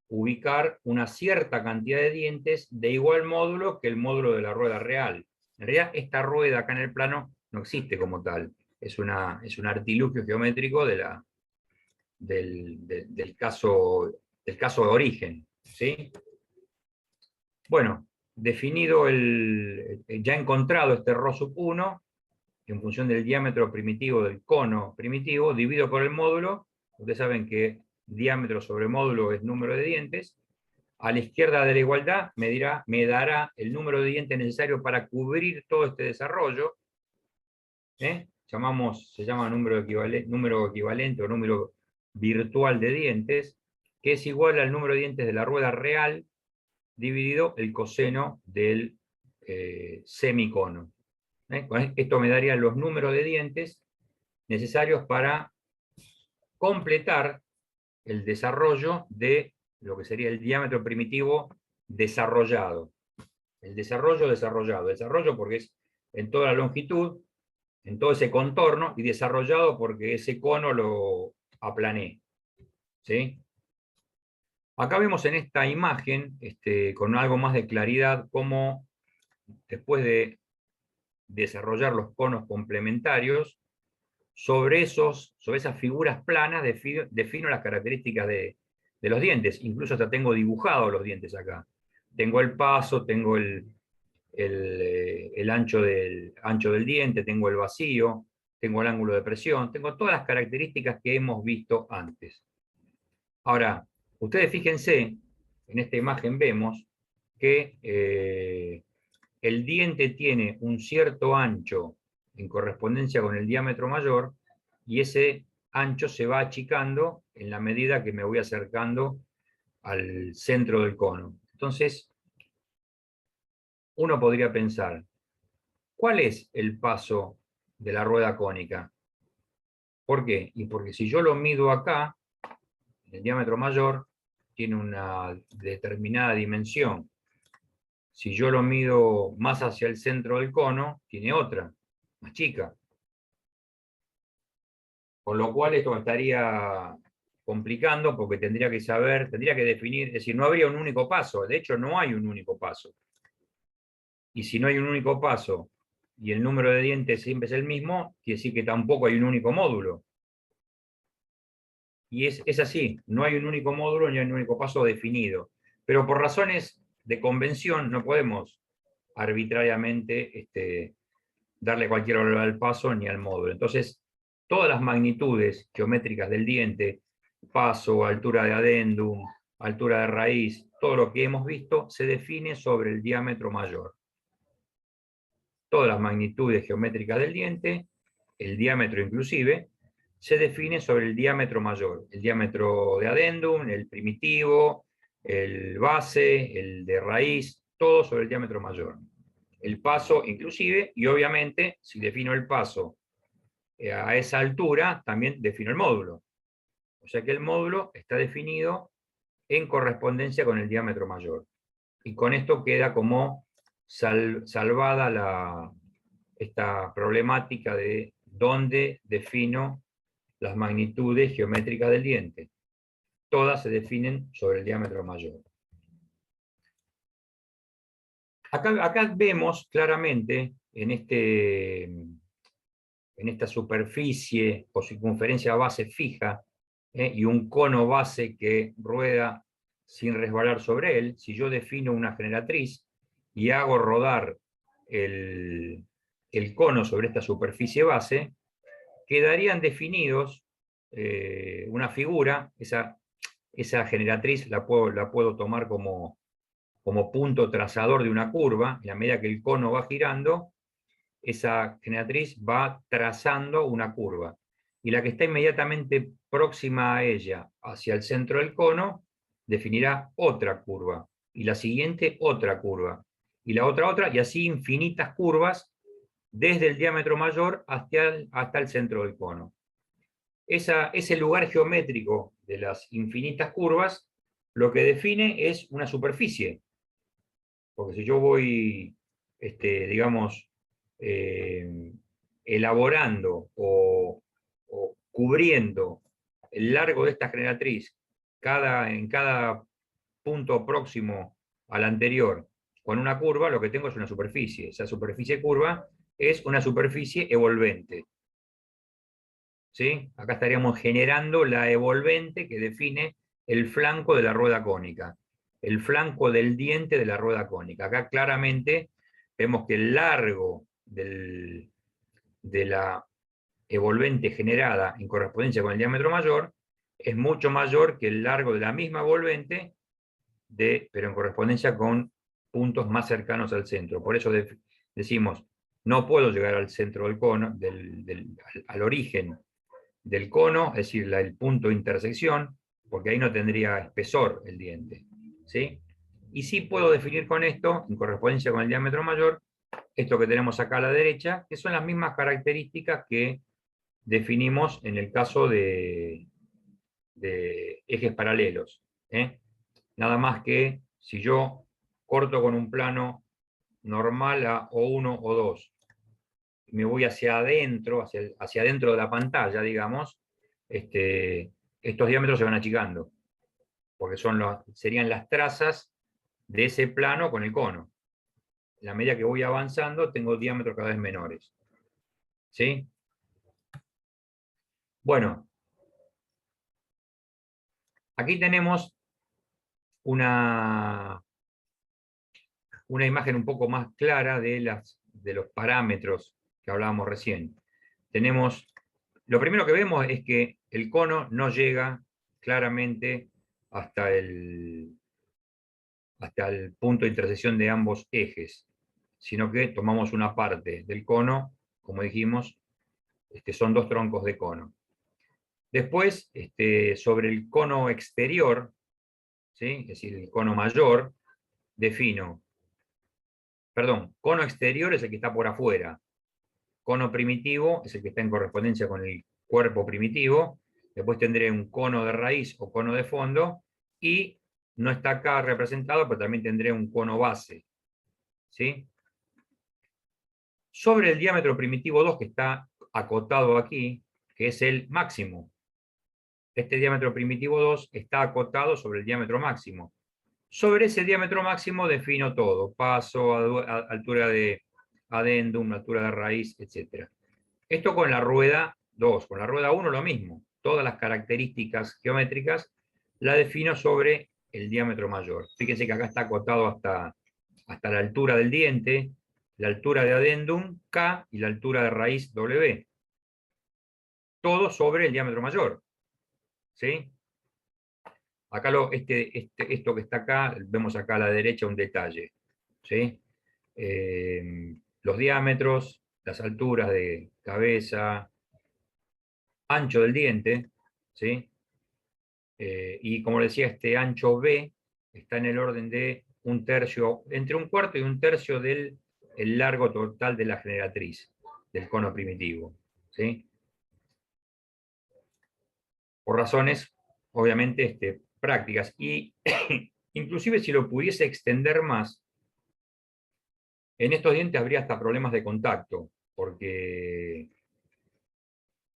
Speaker 2: ubicar una cierta cantidad de dientes de igual módulo que el módulo de la rueda real. En realidad, esta rueda acá en el plano no existe como tal. Es un artilugio geométrico del caso de origen, ¿sí? Bueno, definido ya encontrado este ρ sub 1, en función del diámetro primitivo del cono primitivo, divido por el módulo. Ustedes saben que diámetro sobre módulo es número de dientes. A la izquierda de la igualdad me dará el número de dientes necesario para cubrir todo este desarrollo. Se llama número equivalente o número virtual de dientes, que es igual al número de dientes de la rueda real dividido el coseno del semicono. Esto me daría los números de dientes necesarios para completar el desarrollo de lo que sería el diámetro primitivo desarrollado. El desarrollo porque es en toda la longitud, en todo ese contorno, y desarrollado porque ese cono lo aplané. ¿Sí? Acá vemos en esta imagen, con algo más de claridad, cómo después de desarrollar los conos complementarios, sobre esas figuras planas defino las características de los dientes. Incluso hasta tengo dibujados los dientes acá. Tengo el paso, tengo el el ancho del diente, tengo el vacío, tengo el ángulo de presión, tengo todas las características que hemos visto antes. Ahora, ustedes fíjense, en esta imagen vemos que el diente tiene un cierto ancho en correspondencia con el diámetro mayor, y ese ancho se va achicando en la medida que me voy acercando al centro del cono. Entonces, uno podría pensar, ¿cuál es el paso de la rueda cónica? ¿Por qué? Y porque si yo lo mido acá, el diámetro mayor tiene una determinada dimensión. Si yo lo mido más hacia el centro del cono, tiene otra, más chica. Con lo cual esto me estaría complicando porque tendría que saber, tendría que definir, es decir, no habría un único paso. De hecho, no hay un único paso. Y si no hay un único paso y el número de dientes siempre es el mismo, quiere decir que tampoco hay un único módulo. Y es así, no hay un único módulo ni hay un único paso definido. Pero por razones de convención no podemos arbitrariamente darle cualquier valor al paso ni al módulo. Entonces, todas las magnitudes geométricas del diente, paso, altura de adendum, altura de raíz, todo lo que hemos visto se define sobre el diámetro mayor. Todas las magnitudes geométricas del diente, el diámetro inclusive, se define sobre el diámetro mayor. El diámetro de adendum, el primitivo, el base, el de raíz, todo sobre el diámetro mayor. El paso inclusive, y obviamente, si defino el paso a esa altura, también defino el módulo. O sea que el módulo está definido en correspondencia con el diámetro mayor. Y con esto queda como salvada esta problemática de dónde defino las magnitudes geométricas del diente. Todas se definen sobre el diámetro mayor. Acá vemos claramente en esta superficie o circunferencia base fija, y un cono base que rueda sin resbalar sobre él. Si yo defino una generatriz y hago rodar el cono sobre esta superficie base, quedarían definidos una figura. Esa generatriz la puedo tomar como punto trazador de una curva. En la medida que el cono va girando, esa generatriz va trazando una curva. Y la que está inmediatamente próxima a ella, hacia el centro del cono, definirá otra curva. Y la siguiente, otra curva. Y la otra, y así infinitas curvas desde el diámetro mayor hasta el centro del cono. Ese lugar geométrico de las infinitas curvas lo que define es una superficie. Porque si yo voy, digamos, elaborando o cubriendo el largo de esta generatriz en cada punto próximo al anterior con una curva, lo que tengo es una superficie. Esa superficie curva es una superficie evolvente. ¿Sí? Acá estaríamos generando la evolvente que define el flanco de la rueda cónica, el flanco del diente de la rueda cónica. Acá claramente vemos que el largo de la evolvente generada en correspondencia con el diámetro mayor es mucho mayor que el largo de la misma evolvente, pero en correspondencia con puntos más cercanos al centro. Por eso decimos, no puedo llegar al centro del cono, al origen del cono, es decir, el punto de intersección, porque ahí no tendría espesor el diente. ¿Sí? Y sí puedo definir con esto, en correspondencia con el diámetro mayor, esto que tenemos acá a la derecha, que son las mismas características que definimos en el caso de ejes paralelos. Nada más que si yo corto con un plano normal a O1 o 2, me voy hacia adentro, hacia adentro de la pantalla, digamos, estos diámetros se van achicando, porque serían las trazas de ese plano con el cono. En la medida que voy avanzando, tengo diámetros cada vez menores. ¿Sí? Bueno, aquí tenemos una una imagen un poco más clara de los parámetros que hablábamos recién. Lo primero que vemos es que el cono no llega claramente hasta el punto de intersección de ambos ejes, sino que tomamos una parte del cono, como dijimos, son dos troncos de cono. Después, sobre el cono exterior, ¿sí? Es decir, el cono mayor, cono exterior es el que está por afuera, cono primitivo es el que está en correspondencia con el cuerpo primitivo, después tendré un cono de raíz o cono de fondo, y no está acá representado, pero también tendré un cono base, ¿sí? Sobre el diámetro primitivo 2, que está acotado aquí, que es el máximo. Este diámetro primitivo 2 está acotado sobre el diámetro máximo. Sobre ese diámetro máximo defino todo, paso, altura de adendum, altura de raíz, etc. Esto con la rueda 2, con la rueda 1 lo mismo. Todas las características geométricas la defino sobre el diámetro mayor. Fíjense que acá está acotado hasta la altura del diente, la altura de adendum, K, y la altura de raíz, W. Todo sobre el diámetro mayor. ¿Sí? Acá esto que está acá, vemos acá a la derecha un detalle. ¿Sí? Los diámetros, las alturas de cabeza, ancho del diente, ¿sí? Y como decía, este ancho B está en el orden de un tercio, entre un cuarto y un tercio del largo total de la generatriz, del cono primitivo, ¿sí? Por razones, obviamente, prácticas. Y inclusive si lo pudiese extender más, en estos dientes habría hasta problemas de contacto, porque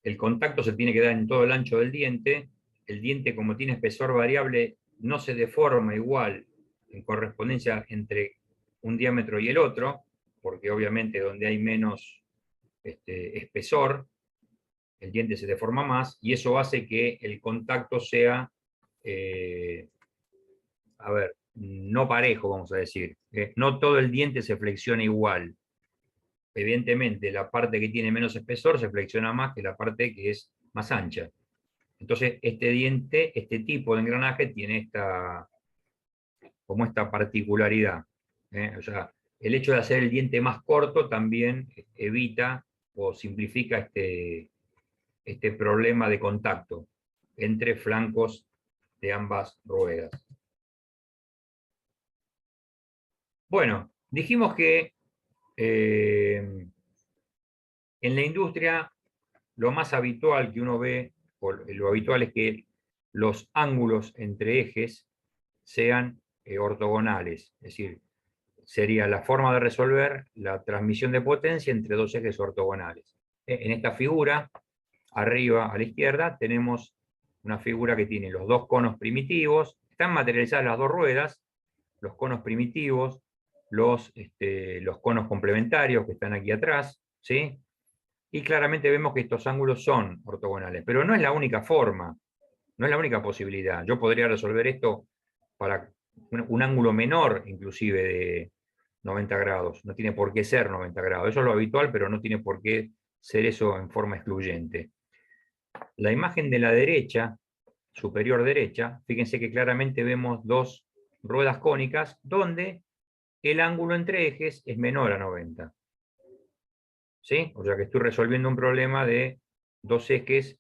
Speaker 2: el contacto se tiene que dar en todo el ancho del diente. El diente, como tiene espesor variable, no se deforma igual en correspondencia entre un diámetro y el otro, porque obviamente donde hay menos espesor, el diente se deforma más, y eso hace que el contacto sea, no parejo, vamos a decir. No todo el diente se flexiona igual. Evidentemente, la parte que tiene menos espesor se flexiona más que la parte que es más ancha. Entonces, este diente, este tipo de engranaje tiene esta particularidad. O sea, el hecho de hacer el diente más corto también evita o simplifica este problema de contacto entre flancos de ambas ruedas. Bueno, dijimos que en la industria lo más habitual que uno ve, o lo habitual es que los ángulos entre ejes sean ortogonales, es decir, sería la forma de resolver la transmisión de potencia entre dos ejes ortogonales. En esta figura, arriba a la izquierda, tenemos una figura que tiene los dos conos primitivos, están materializadas las dos ruedas, los conos primitivos, los conos complementarios que están aquí atrás, ¿sí? Y claramente vemos que estos ángulos son ortogonales, pero no es la única forma, no es la única posibilidad. Yo podría resolver esto para un ángulo menor, inclusive de 90 grados. No tiene por qué ser 90 grados. Eso es lo habitual, pero no tiene por qué ser eso en forma excluyente. La imagen de la derecha, superior derecha, fíjense que claramente vemos dos ruedas cónicas donde el ángulo entre ejes es menor a 90. ¿Sí? O sea que estoy resolviendo un problema de dos ejes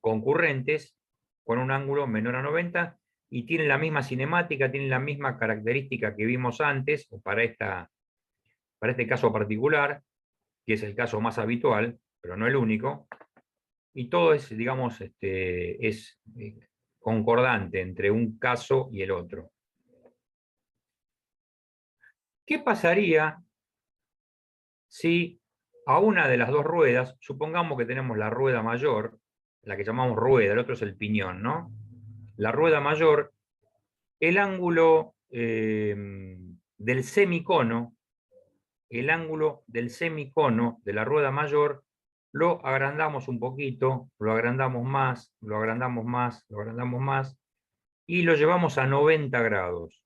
Speaker 2: concurrentes con un ángulo menor a 90 y tienen la misma cinemática, tienen la misma característica que vimos antes, o para este caso particular, que es el caso más habitual, pero no el único, y todo es, digamos, es concordante entre un caso y el otro. ¿Qué pasaría si a una de las dos ruedas, supongamos que tenemos la rueda mayor, la que llamamos rueda, el otro es el piñón, ¿no? La rueda mayor, el ángulo del semicono, el ángulo del semicono de la rueda mayor, lo agrandamos un poquito, lo agrandamos más, lo agrandamos más, lo agrandamos más, y lo llevamos a 90 grados.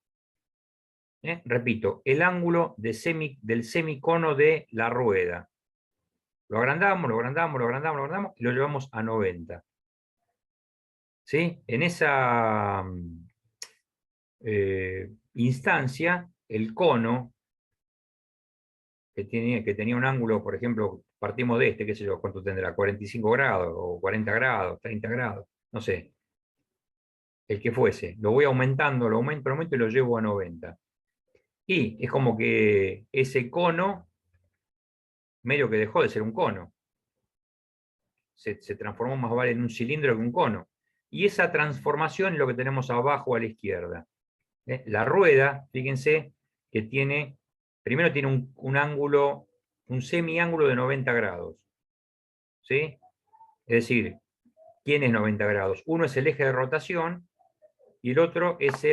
Speaker 2: Repito, el ángulo del semicono de la rueda. Lo agrandamos, lo agrandamos, lo agrandamos, lo agrandamos y lo llevamos a 90. ¿Sí? En esa instancia, el cono, que tenía un ángulo, por ejemplo, partimos de este, qué sé yo, ¿cuánto tendrá? 45 grados, o 40 grados, 30 grados, no sé. El que fuese. Lo voy aumentando, lo aumento y lo llevo a 90. Y es como que ese cono, medio que dejó de ser un cono. Se transformó más vale en un cilindro que un cono. Y esa transformación es lo que tenemos abajo a la izquierda. La rueda, fíjense, que primero tiene un ángulo, un semiángulo de 90 grados. ¿Sí? Es decir, ¿quién es 90 grados? Uno es el eje de rotación y el otro es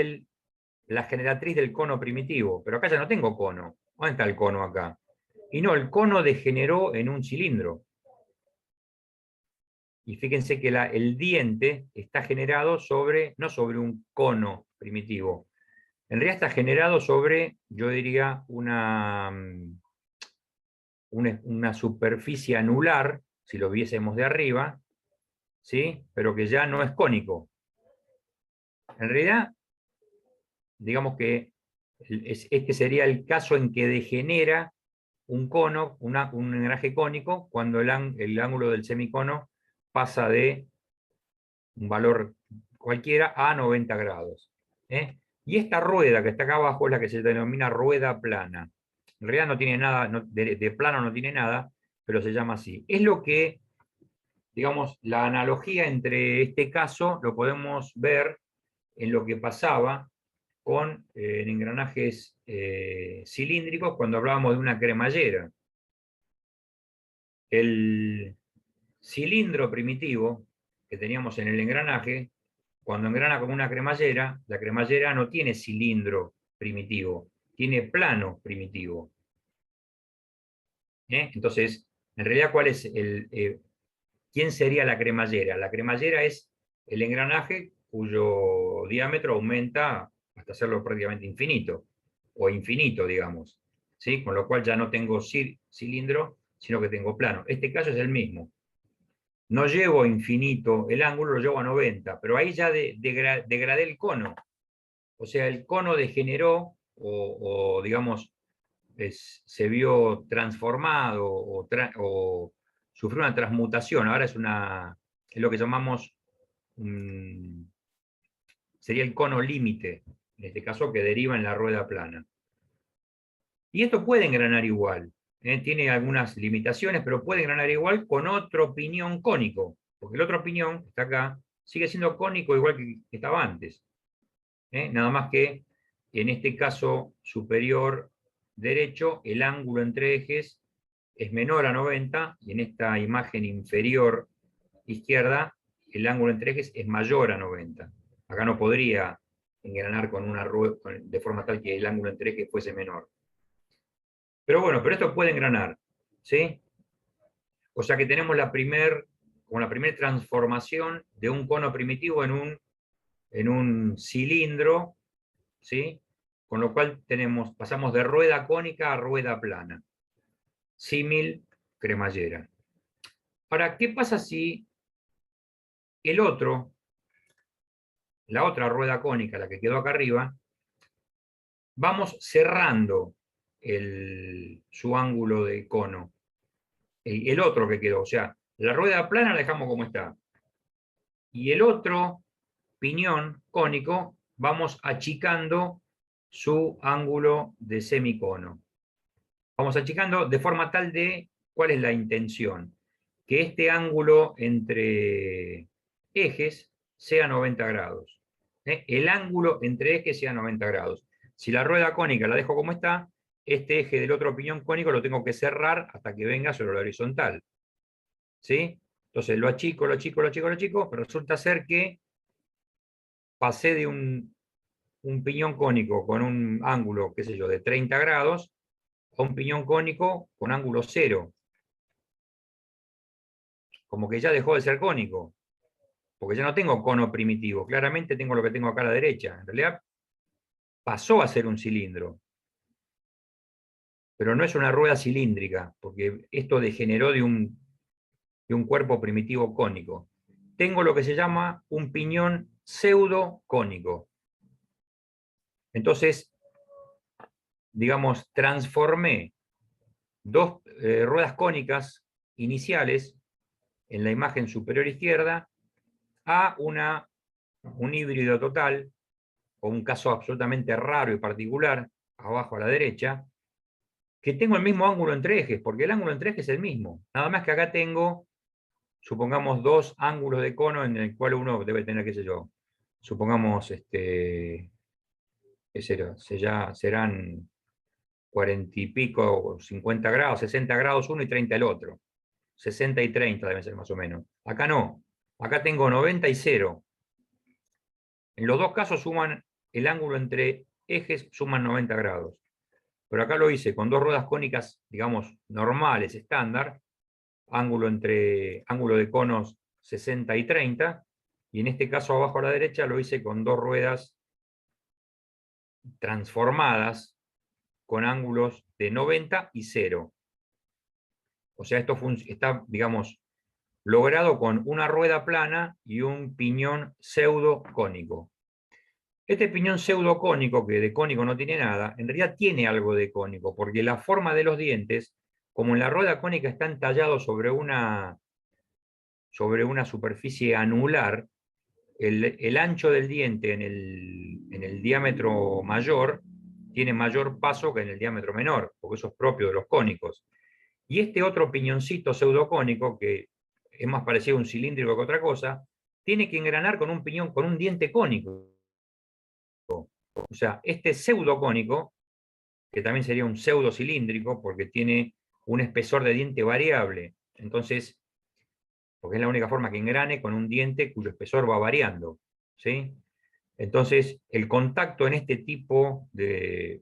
Speaker 2: la generatriz del cono primitivo. Pero acá ya no tengo cono. ¿Dónde está el cono acá? Y no, el cono degeneró en un cilindro. Y fíjense que el diente está generado no sobre un cono primitivo. En realidad está generado sobre, yo diría, una superficie anular, si lo viésemos de arriba, ¿sí? Pero que ya no es cónico. En realidad, digamos que este sería el caso en que degenera un cono, un engranaje cónico, cuando el ángulo del semicono pasa de un valor cualquiera a 90 grados. Y esta rueda que está acá abajo es la que se denomina rueda plana. En realidad no tiene nada, de plano no tiene nada, pero se llama así. Es lo que, digamos, la analogía entre este caso lo podemos ver en lo que pasaba con en engranajes cilíndricos cuando hablábamos de una cremallera. El cilindro primitivo que teníamos en el engranaje, cuando engrana como una cremallera, la cremallera no tiene cilindro primitivo, tiene plano primitivo. Entonces, en realidad, ¿quién sería la cremallera? La cremallera es el engranaje cuyo diámetro aumenta hasta hacerlo prácticamente infinito, o infinito, digamos. ¿Sí? Con lo cual ya no tengo cilindro, sino que tengo plano. Este caso es el mismo. No llevo a infinito el ángulo, lo llevo a 90, pero ahí ya degradé el cono. O sea, el cono degeneró, o digamos, se vio transformado, o sufrió una transmutación. Ahora es lo que llamamos, sería el cono límite, en este caso que deriva en la rueda plana. Y esto puede engranar igual. Tiene algunas limitaciones, pero puede engranar igual con otro piñón cónico, porque el otro piñón, que está acá, sigue siendo cónico igual que estaba antes. Nada más que en este caso superior derecho, el ángulo entre ejes es menor a 90, y en esta imagen inferior izquierda, el ángulo entre ejes es mayor a 90. Acá no podría engranar con una rueda de forma tal que el ángulo entre ejes fuese menor. Pero bueno, pero esto puede engranar, ¿sí? O sea que tenemos la primera transformación de un cono primitivo en un cilindro, ¿sí? Con lo cual pasamos de rueda cónica a rueda plana. Símil cremallera. Ahora, ¿qué pasa si la otra rueda cónica, la que quedó acá arriba, vamos cerrando su ángulo de cono? El otro que quedó, o sea, la rueda plana la dejamos como está. Y el otro piñón cónico, vamos achicando su ángulo de semicono. Vamos achicando de forma tal de, ¿cuál es la intención? Que este ángulo entre ejes sea 90 grados. El ángulo entre ejes sea 90 grados. Si la rueda cónica la dejo como está, este eje del otro piñón cónico lo tengo que cerrar hasta que venga sobre la horizontal. ¿Sí? Entonces lo achico, lo achico, lo achico, lo achico, pero resulta ser que pasé de un piñón cónico con un ángulo, qué sé yo, de 30 grados, a un piñón cónico con ángulo 0. Como que ya dejó de ser cónico, porque ya no tengo cono primitivo, claramente tengo lo que tengo acá a la derecha. En realidad, pasó a ser un cilindro. Pero no es una rueda cilíndrica, porque esto degeneró de un cuerpo primitivo cónico. Tengo lo que se llama un piñón pseudocónico. Entonces, digamos, transformé dos ruedas cónicas iniciales en la imagen superior izquierda a un híbrido total, o un caso absolutamente raro y particular, abajo a la derecha, que tengo el mismo ángulo entre ejes, porque el ángulo entre ejes es el mismo. Nada más que acá tengo, supongamos, dos ángulos de cono en el cual uno debe tener, qué sé yo, supongamos, ¿qué serán 40 y pico, 50 grados, 60 grados uno y 30 el otro. 60 y 30 deben ser más o menos. Acá no. Acá tengo 90 y 0. En los dos casos suman el ángulo entre ejes, suman 90 grados. Pero acá lo hice con dos ruedas cónicas, digamos, normales, estándar, ángulo de conos 60 y 30, y en este caso abajo a la derecha lo hice con dos ruedas transformadas con ángulos de 90 y 0. O sea, esto está, digamos, logrado con una rueda plana y un piñón pseudocónico. Este piñón pseudocónico, que de cónico no tiene nada, en realidad tiene algo de cónico, porque la forma de los dientes, como en la rueda cónica están tallados sobre una superficie anular, el ancho del diente en el diámetro mayor tiene mayor paso que en el diámetro menor, porque eso es propio de los cónicos. Y este otro piñoncito pseudocónico, que es más parecido a un cilíndrico que otra cosa, tiene que engranar con un piñón, con un diente cónico. O sea, este pseudocónico, que también sería un pseudocilíndrico, porque tiene un espesor de diente variable. Entonces, porque es la única forma que engrane con un diente cuyo espesor va variando, ¿sí? Entonces, el contacto en este tipo de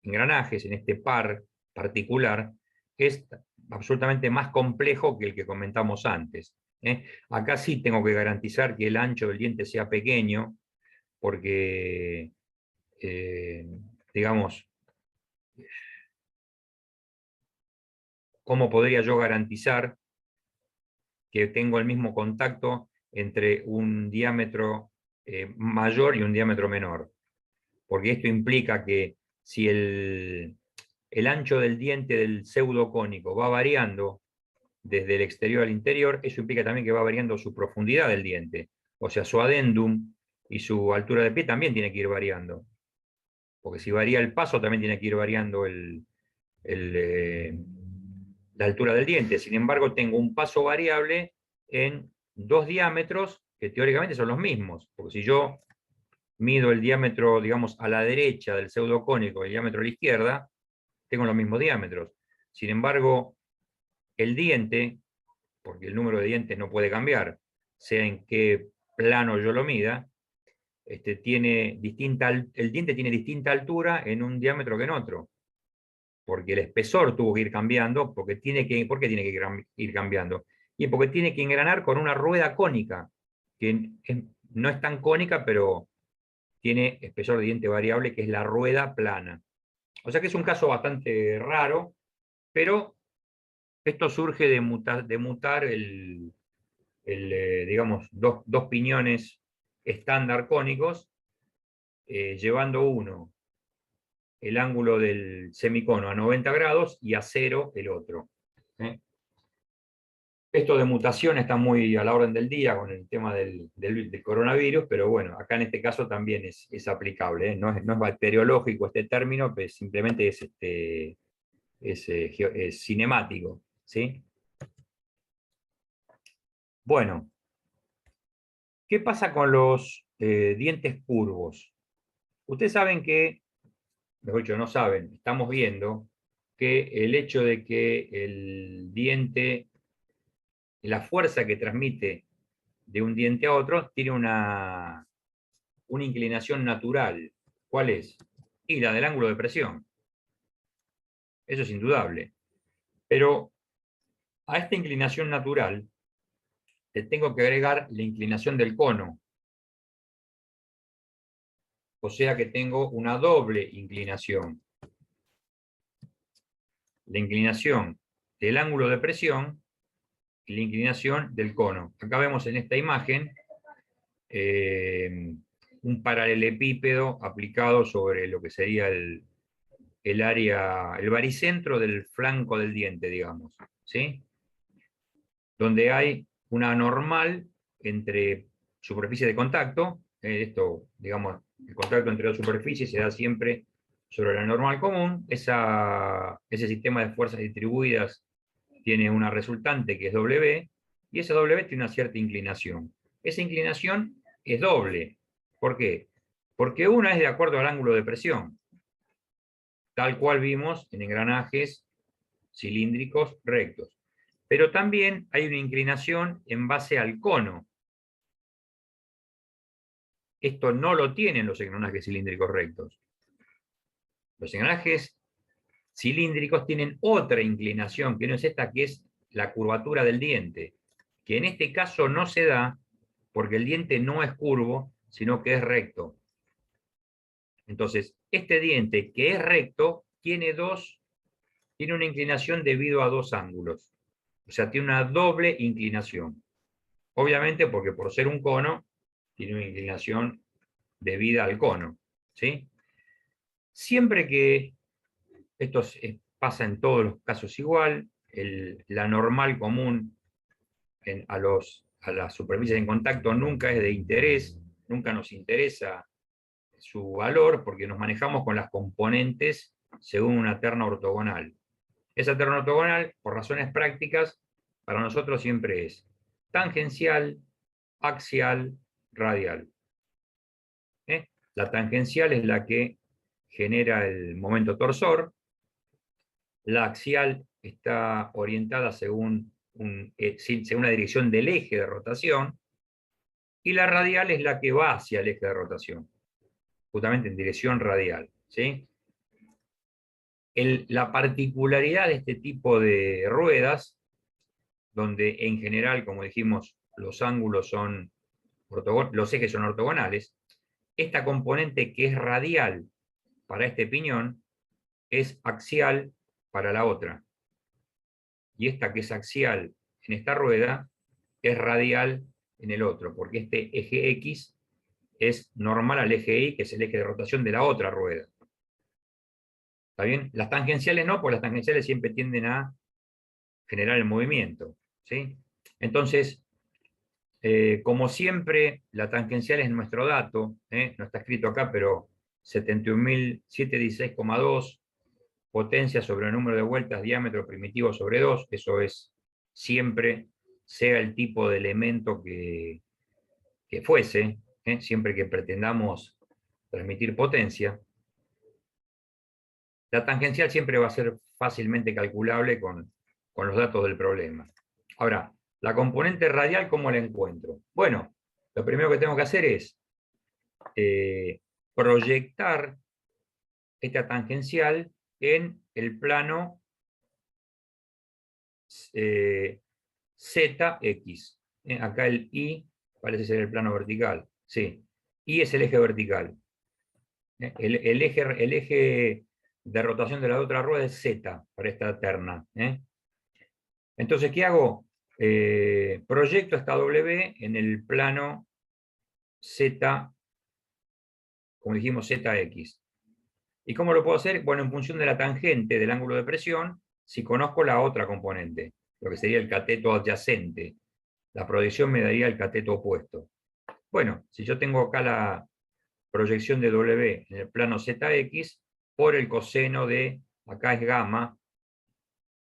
Speaker 2: engranajes, en este par particular, es absolutamente más complejo que el que comentamos antes. Acá sí tengo que garantizar que el ancho del diente sea pequeño, porque, digamos, ¿cómo podría yo garantizar que tengo el mismo contacto entre un diámetro mayor y un diámetro menor? Porque esto implica que si el ancho del diente del pseudocónico va variando desde el exterior al interior, eso implica también que va variando su profundidad del diente. O sea, su adendum y su altura de pie también tiene que ir variando. Porque si varía el paso, también tiene que ir variando la altura del diente. Sin embargo, tengo un paso variable en dos diámetros que teóricamente son los mismos. Porque si yo mido el diámetro, digamos, a la derecha del pseudocónico y el diámetro a la izquierda, tengo los mismos diámetros. Sin embargo, el diente, porque el número de dientes no puede cambiar, sea en qué plano yo lo mida, el diente tiene distinta altura en un diámetro que en otro, porque el espesor tuvo que ir cambiando, ¿por qué tiene que ir cambiando? Y porque tiene que engranar con una rueda cónica, que no es tan cónica, pero tiene espesor de diente variable, que es la rueda plana. O sea que es un caso bastante raro, pero esto surge de mutar digamos, dos piñones estándar cónicos, llevando uno el ángulo del semicono a 90 grados y a 0 el otro. Esto de mutación está muy a la orden del día con el tema del coronavirus, pero bueno, acá en este caso también es aplicable. No es bacteriológico este término, pero simplemente es cinemático, ¿sí? Bueno, ¿qué pasa con los dientes curvos? Ustedes saben que, mejor dicho, no saben, estamos viendo que el hecho de que el diente, la fuerza que transmite de un diente a otro, tiene una inclinación natural. ¿Cuál es? Y la del ángulo de presión. Eso es indudable. Pero a esta inclinación natural le tengo que agregar la inclinación del cono. o sea que tengo una doble inclinación. La inclinación del ángulo de presión y la inclinación del cono. Acá vemos en esta imagen un paralelepípedo aplicado sobre lo que sería el área, el baricentro del flanco del diente, digamos, ¿sí? Donde hay una normal entre superficie de contacto, esto, digamos, el contacto entre dos superficies se da siempre sobre la normal común, ese sistema de fuerzas distribuidas tiene una resultante que es W, y esa W tiene una cierta inclinación. Esa inclinación es doble. ¿Por qué? Porque una es de acuerdo al ángulo de presión, tal cual vimos en engranajes cilíndricos rectos. Pero también hay una inclinación en base al cono. Esto no lo tienen los engranajes cilíndricos rectos. Los engranajes cilíndricos tienen otra inclinación, que no es esta, que es la curvatura del diente, que en este caso no se da porque el diente no es curvo, sino que es recto. Entonces, este diente que es recto tiene una inclinación debido a dos ángulos. O sea, tiene una doble inclinación. Obviamente porque por ser un cono, tiene una inclinación debida al cono, ¿sí? Siempre que esto pasa en todos los casos igual, la normal común a las superficies en contacto nunca es de interés, nunca nos interesa su valor porque nos manejamos con las componentes según una terna ortogonal. Esa terna ortogonal, por razones prácticas, para nosotros siempre es tangencial, axial, radial. La tangencial es la que genera el momento torsor, la axial está orientada según una dirección del eje de rotación, y la radial es la que va hacia el eje de rotación, justamente en dirección radial, ¿sí? La particularidad de este tipo de ruedas, donde en general, como dijimos, los ángulos son los ejes son ortogonales, esta componente que es radial para este piñón es axial para la otra. Y esta que es axial en esta rueda es radial en el otro, porque este eje X es normal al eje Y, que es el eje de rotación de la otra rueda. ¿Está bien? Las tangenciales no, porque las tangenciales siempre tienden a generar el movimiento, ¿sí? Entonces, como siempre, la tangencial es nuestro dato, no está escrito acá, pero 71.716,2, potencia sobre el número de vueltas, diámetro primitivo sobre 2, eso es siempre, sea el tipo de elemento que fuese, siempre que pretendamos transmitir potencia. La tangencial siempre va a ser fácilmente calculable con los datos del problema. Ahora, la componente radial, ¿cómo la encuentro? Bueno, lo primero que tengo que hacer es proyectar esta tangencial en el plano ZX. Acá el Y parece ser el plano vertical. Sí, Y es el eje vertical. El eje de rotación de la otra rueda es Z para esta terna. Entonces, ¿qué hago? Proyecto esta W en el plano Z, como dijimos, ZX. ¿Y cómo lo puedo hacer? Bueno, en función de la tangente del ángulo de presión, si conozco la otra componente, lo que sería el cateto adyacente. La proyección me daría el cateto opuesto. Bueno, si yo tengo acá la proyección de W en el plano ZX, por el coseno de, acá es gamma,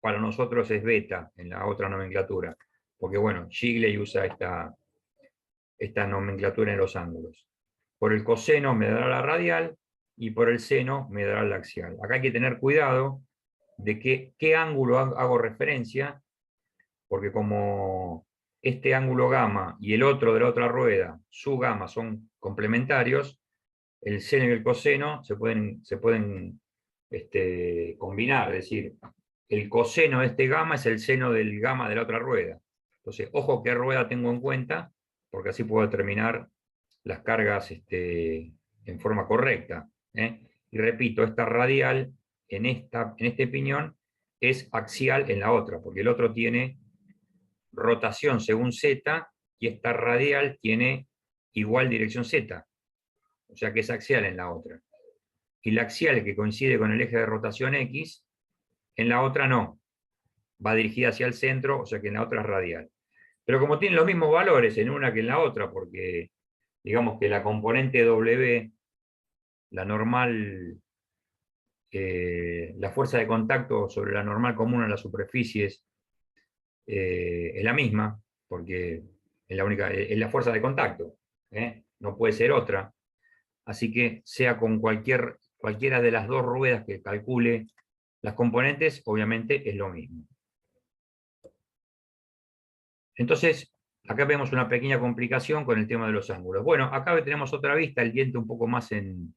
Speaker 2: para nosotros es beta en la otra nomenclatura, porque bueno, Shigley usa esta nomenclatura en los ángulos. Por el coseno me dará la radial y por el seno me dará la axial. Acá hay que tener cuidado de qué ángulo hago referencia, porque como este ángulo gamma y el otro de la otra rueda, su gamma, son complementarios, el seno y el coseno se pueden combinar, es decir, el coseno de este gamma es el seno del gamma de la otra rueda. Entonces, ojo qué rueda tengo en cuenta, porque así puedo determinar las cargas en forma correcta. Y repito, esta radial en este piñón es axial en la otra, porque el otro tiene rotación según Z y esta radial tiene igual dirección Z, o sea que es axial en la otra. Y la axial que coincide con el eje de rotación X, en la otra no, va dirigida hacia el centro, o sea que en la otra es radial. Pero como tienen los mismos valores en una que en la otra, porque digamos que la componente W, la normal, la fuerza de contacto sobre la normal común a las superficies es la misma, porque es la fuerza de contacto, no puede ser otra. Así que sea con cualquiera de las dos ruedas que calcule las componentes, obviamente es lo mismo. Entonces, acá vemos una pequeña complicación con el tema de los ángulos. Bueno, acá tenemos otra vista, el diente un poco más en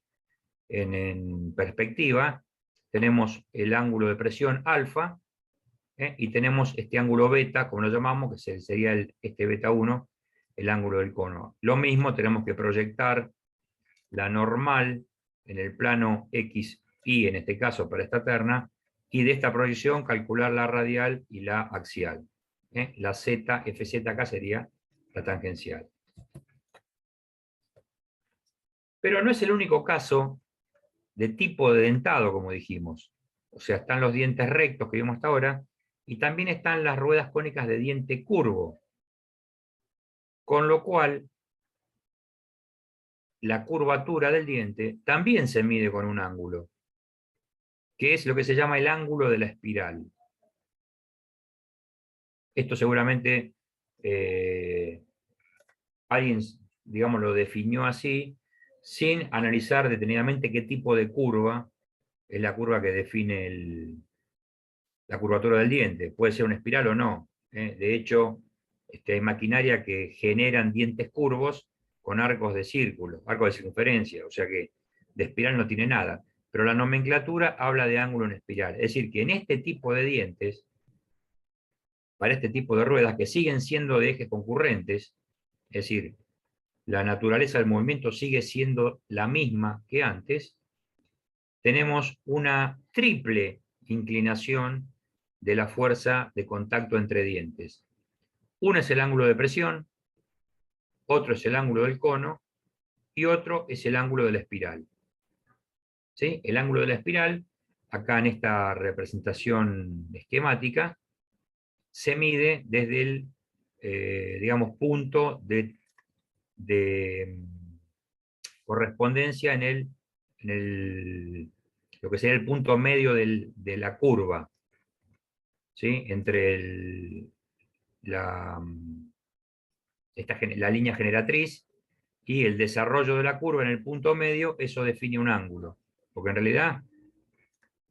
Speaker 2: perspectiva. Tenemos el ángulo de presión alfa, y tenemos este ángulo beta, como lo llamamos, que sería este beta 1, el ángulo del cono. Lo mismo, tenemos que proyectar la normal en el plano X, Y, en este caso para esta terna, y de esta proyección calcular la radial y la axial. La Z, FZ acá sería la tangencial. Pero no es el único caso de tipo de dentado, como dijimos. O sea, están los dientes rectos que vimos hasta ahora, y también están las ruedas cónicas de diente curvo. Con lo cual, la curvatura del diente también se mide con un ángulo, que es lo que se llama el ángulo de la espiral. Esto seguramente alguien, digamos, lo definió así, sin analizar detenidamente qué tipo de curva es la curva que define la curvatura del diente. Puede ser una espiral o no. De hecho, hay maquinaria que generan dientes curvos con arcos de círculo, arcos de circunferencia, o sea que de espiral no tiene nada. Pero la nomenclatura habla de ángulo en espiral. Es decir, que en este tipo de dientes, para este tipo de ruedas que siguen siendo de ejes concurrentes, es decir, la naturaleza del movimiento sigue siendo la misma que antes, tenemos una triple inclinación de la fuerza de contacto entre dientes. Uno es el ángulo de presión, otro es el ángulo del cono, y otro es el ángulo de la espiral. ¿Sí? El ángulo de la espiral, acá en esta representación esquemática, se mide desde el, digamos, punto de correspondencia en lo que sería el punto medio de la curva, ¿sí? Entre la línea generatriz y el desarrollo de la curva en el punto medio. Eso define un ángulo. Porque en realidad,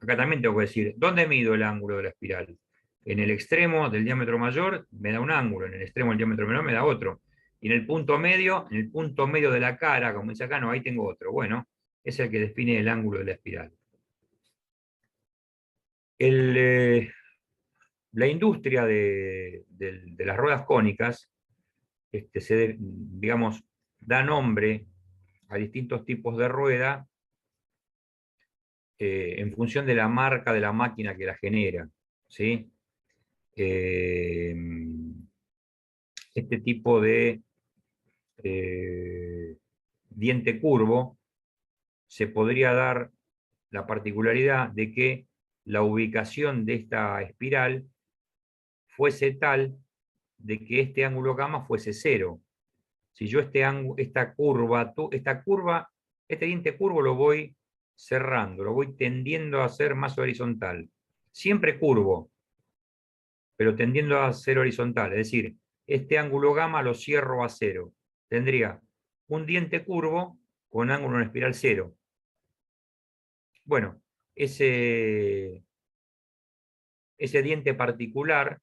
Speaker 2: acá también tengo que decir, ¿dónde mido el ángulo de la espiral? En el extremo del diámetro mayor me da un ángulo, en el extremo del diámetro menor me da otro. Y en el punto medio de la cara, como dice acá, no, ahí tengo otro. Bueno, es el que define el ángulo de la espiral. La industria de las ruedas cónicas, digamos, da nombre a distintos tipos de rueda en función de la marca de la máquina que la genera, ¿sí? Este tipo de diente curvo se podría dar la particularidad de que la ubicación de esta espiral fuese tal de que este ángulo gamma fuese cero. Si yo este diente curvo lo voy cerrando, lo voy tendiendo a ser más horizontal. Siempre curvo, pero tendiendo a ser horizontal. Es decir, este ángulo gamma lo cierro a cero. Tendría un diente curvo con ángulo en espiral cero. Bueno, ese diente particular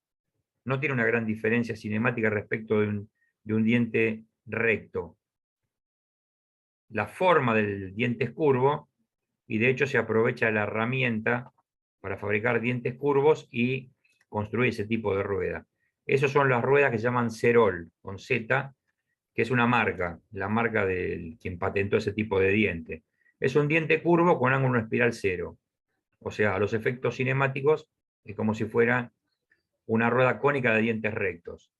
Speaker 2: no tiene una gran diferencia cinemática respecto de un diente recto. La forma del diente es curvo, y de hecho se aprovecha la herramienta para fabricar dientes curvos y construir ese tipo de rueda. Esas son las ruedas que se llaman cerol, con Z, que es una marca, la marca de quien patentó ese tipo de diente. Es un diente curvo con ángulo espiral cero. O sea, a los efectos cinemáticos es como si fuera una rueda cónica de dientes rectos.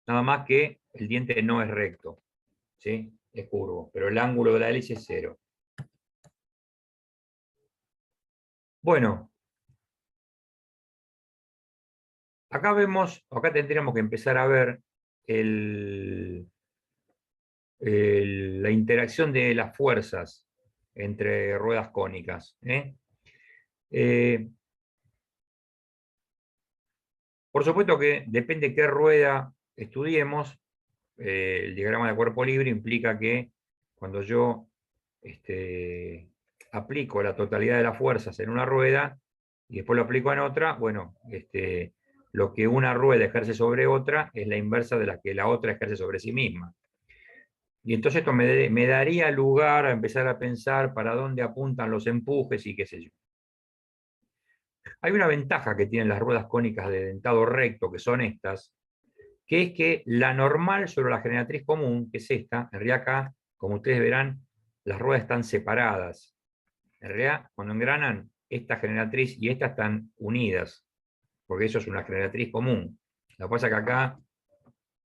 Speaker 2: Nada más que el diente no es recto, ¿sí? Es curvo, pero el ángulo de la hélice es cero. Bueno, acá tendríamos que empezar a ver la interacción de las fuerzas entre ruedas cónicas. Por supuesto que depende qué rueda estudiemos. El diagrama de cuerpo libre implica que cuando yo aplico la totalidad de las fuerzas en una rueda y después lo aplico en otra, bueno, lo que una rueda ejerce sobre otra es la inversa de la que la otra ejerce sobre sí misma. Y entonces esto me daría lugar a empezar a pensar para dónde apuntan los empujes y qué sé yo. Hay una ventaja que tienen las ruedas cónicas de dentado recto, que son estas, que es que la normal sobre la generatriz común, que es esta, en realidad acá, como ustedes verán, las ruedas están separadas. En realidad, cuando engranan, esta generatriz y esta están unidas, porque eso es una generatriz común. Lo que pasa es que acá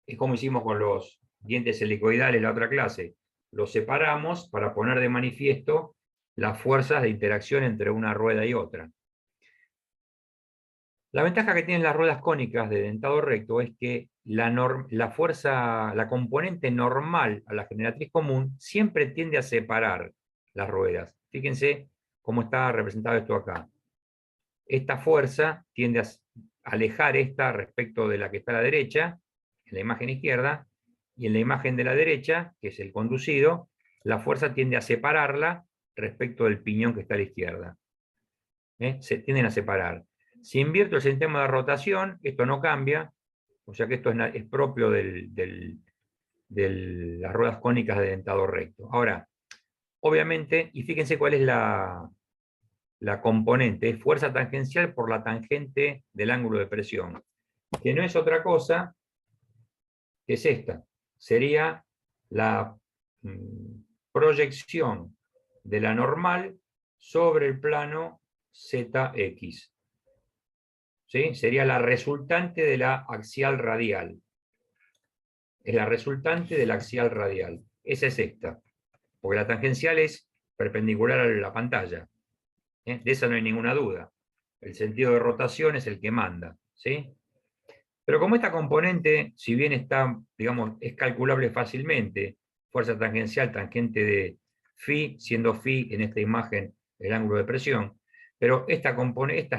Speaker 2: es como hicimos con los dientes helicoidales en la otra clase. Los separamos para poner de manifiesto las fuerzas de interacción entre una rueda y otra. La ventaja que tienen las ruedas cónicas de dentado recto es que la componente normal a la generatriz común siempre tiende a separar las ruedas. Fíjense cómo está representado esto acá. Esta fuerza tiende a alejar esta respecto de la que está a la derecha, en la imagen izquierda, y en la imagen de la derecha, que es el conducido, la fuerza tiende a separarla respecto del piñón que está a la izquierda. Se tienden a separar. Si invierto el sistema de rotación, esto no cambia, o sea que esto es propio de las ruedas cónicas de dentado recto. Ahora, obviamente, y fíjense cuál es la componente, es fuerza tangencial por la tangente del ángulo de presión, que no es otra cosa que es esta. Sería la proyección de la normal sobre el plano ZX. ¿Sí? Sería la resultante de la axial radial. Es la resultante de la axial radial. Esa es esta. Porque la tangencial es perpendicular a la pantalla. De esa no hay ninguna duda. El sentido de rotación es el que manda. ¿Sí? Pero como esta componente, si bien está, digamos, es calculable fácilmente, fuerza tangencial, tangente de phi, siendo phi en esta imagen el ángulo de presión, pero estas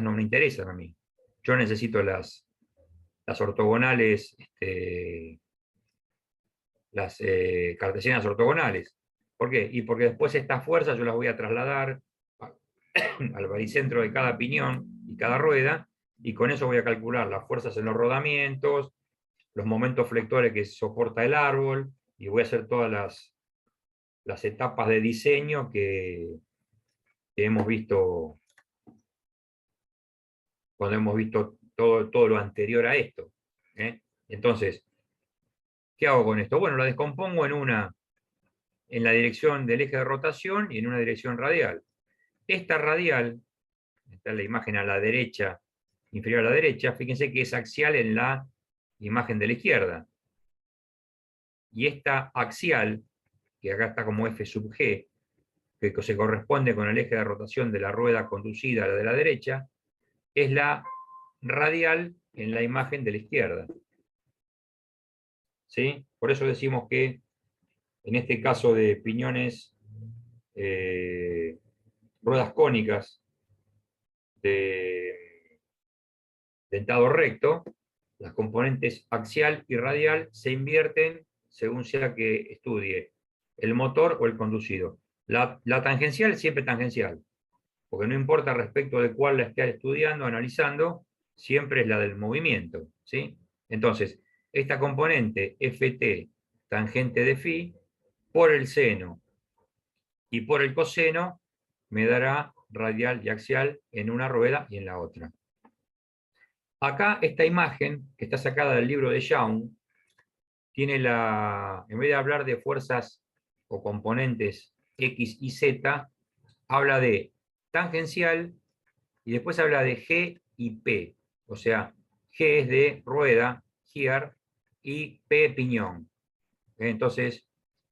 Speaker 2: no me interesan a mí. Yo necesito las ortogonales, las cartesianas ortogonales. ¿Por qué? Y porque después estas fuerzas yo las voy a trasladar al baricentro de cada piñón y cada rueda, y con eso voy a calcular las fuerzas en los rodamientos, los momentos flectores que soporta el árbol, y voy a hacer todas las etapas de diseño que hemos visto cuando hemos visto todo lo anterior a esto. Entonces, ¿qué hago con esto? Bueno, la descompongo en la dirección del eje de rotación y en una dirección radial. Esta radial, está en la imagen a la derecha, inferior a la derecha, fíjense que es axial en la imagen de la izquierda. Y esta axial, que acá está como F sub G, que se corresponde con el eje de rotación de la rueda conducida a la de la derecha, es la radial en la imagen de la izquierda. ¿Sí? Por eso decimos que en este caso de piñones, ruedas cónicas de dentado recto, las componentes axial y radial se invierten según sea que estudie el motor o el conducido. La tangencial siempre tangencial, porque no importa respecto de cuál la esté estudiando, analizando, siempre es la del movimiento. ¿Sí? Entonces, esta componente Ft tangente de phi, por el seno y por el coseno, me dará radial y axial en una rueda y en la otra. Acá esta imagen, que está sacada del libro de Young, tiene en vez de hablar de fuerzas o componentes X y Z, habla de tangencial y después habla de G y P. O sea, G es de rueda, here, y P piñón. Entonces,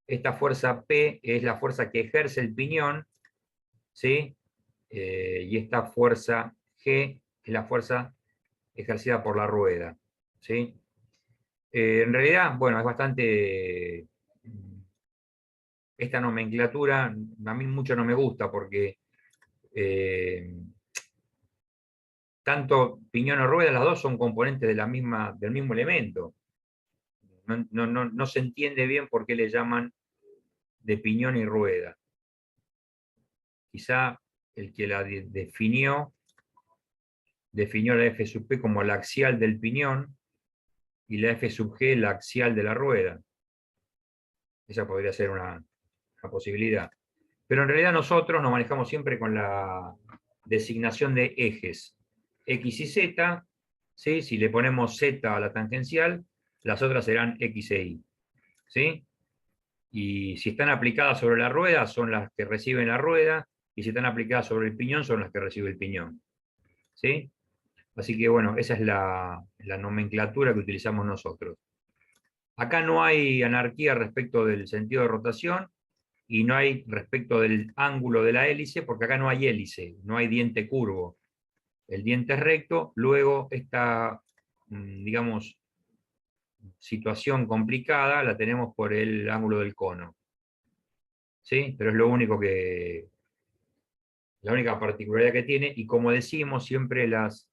Speaker 2: esta fuerza P es la fuerza que ejerce el piñón, ¿sí? Y esta fuerza G es la fuerza ejercida por la rueda, ¿sí? En realidad, bueno, es bastante... Esta nomenclatura a mí mucho no me gusta porque tanto piñón o rueda, las dos son componentes de del mismo elemento. No se entiende bien por qué le llaman de piñón y rueda. Quizá el que la definió la F sub P como la axial del piñón y la F sub G la axial de la rueda. Esa podría ser una posibilidad. Pero en realidad nosotros nos manejamos siempre con la designación de ejes. X y Z, ¿sí? Si le ponemos Z a la tangencial, las otras serán X e Y. ¿Sí? Y si están aplicadas sobre la rueda, son las que reciben la rueda, y si están aplicadas sobre el piñón, son las que recibe el piñón. ¿Sí? Así que bueno, esa es la nomenclatura que utilizamos nosotros. Acá no hay anarquía respecto del sentido de rotación, y no hay respecto del ángulo de la hélice, porque acá no hay hélice, no hay diente curvo. El diente es recto, luego esta, digamos, situación complicada la tenemos por el ángulo del cono. ¿Sí? Pero es lo único la única particularidad que tiene, y como decimos, siempre las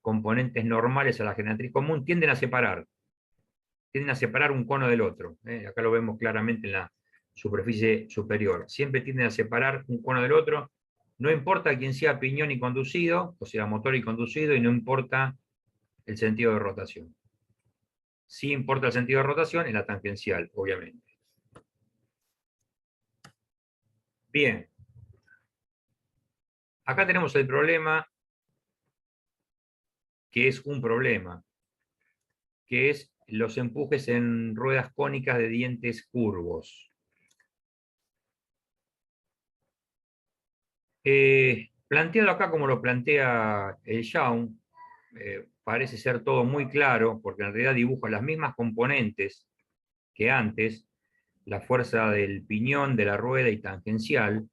Speaker 2: componentes normales a la generatriz común tienden a separar un cono del otro. Acá lo vemos claramente en la superficie superior. Siempre tienden a separar un cono del otro, no importa quién sea piñón y conducido, o sea, motor y conducido, y no importa el sentido de rotación. Sí importa el sentido de rotación en la tangencial, obviamente. Bien. Acá tenemos el problema, que es un problema, que es los empujes en ruedas cónicas de dientes curvos. Planteado acá como lo plantea el Young, parece ser todo muy claro, porque en realidad dibuja las mismas componentes que antes, la fuerza del piñón, de la rueda y tangencial,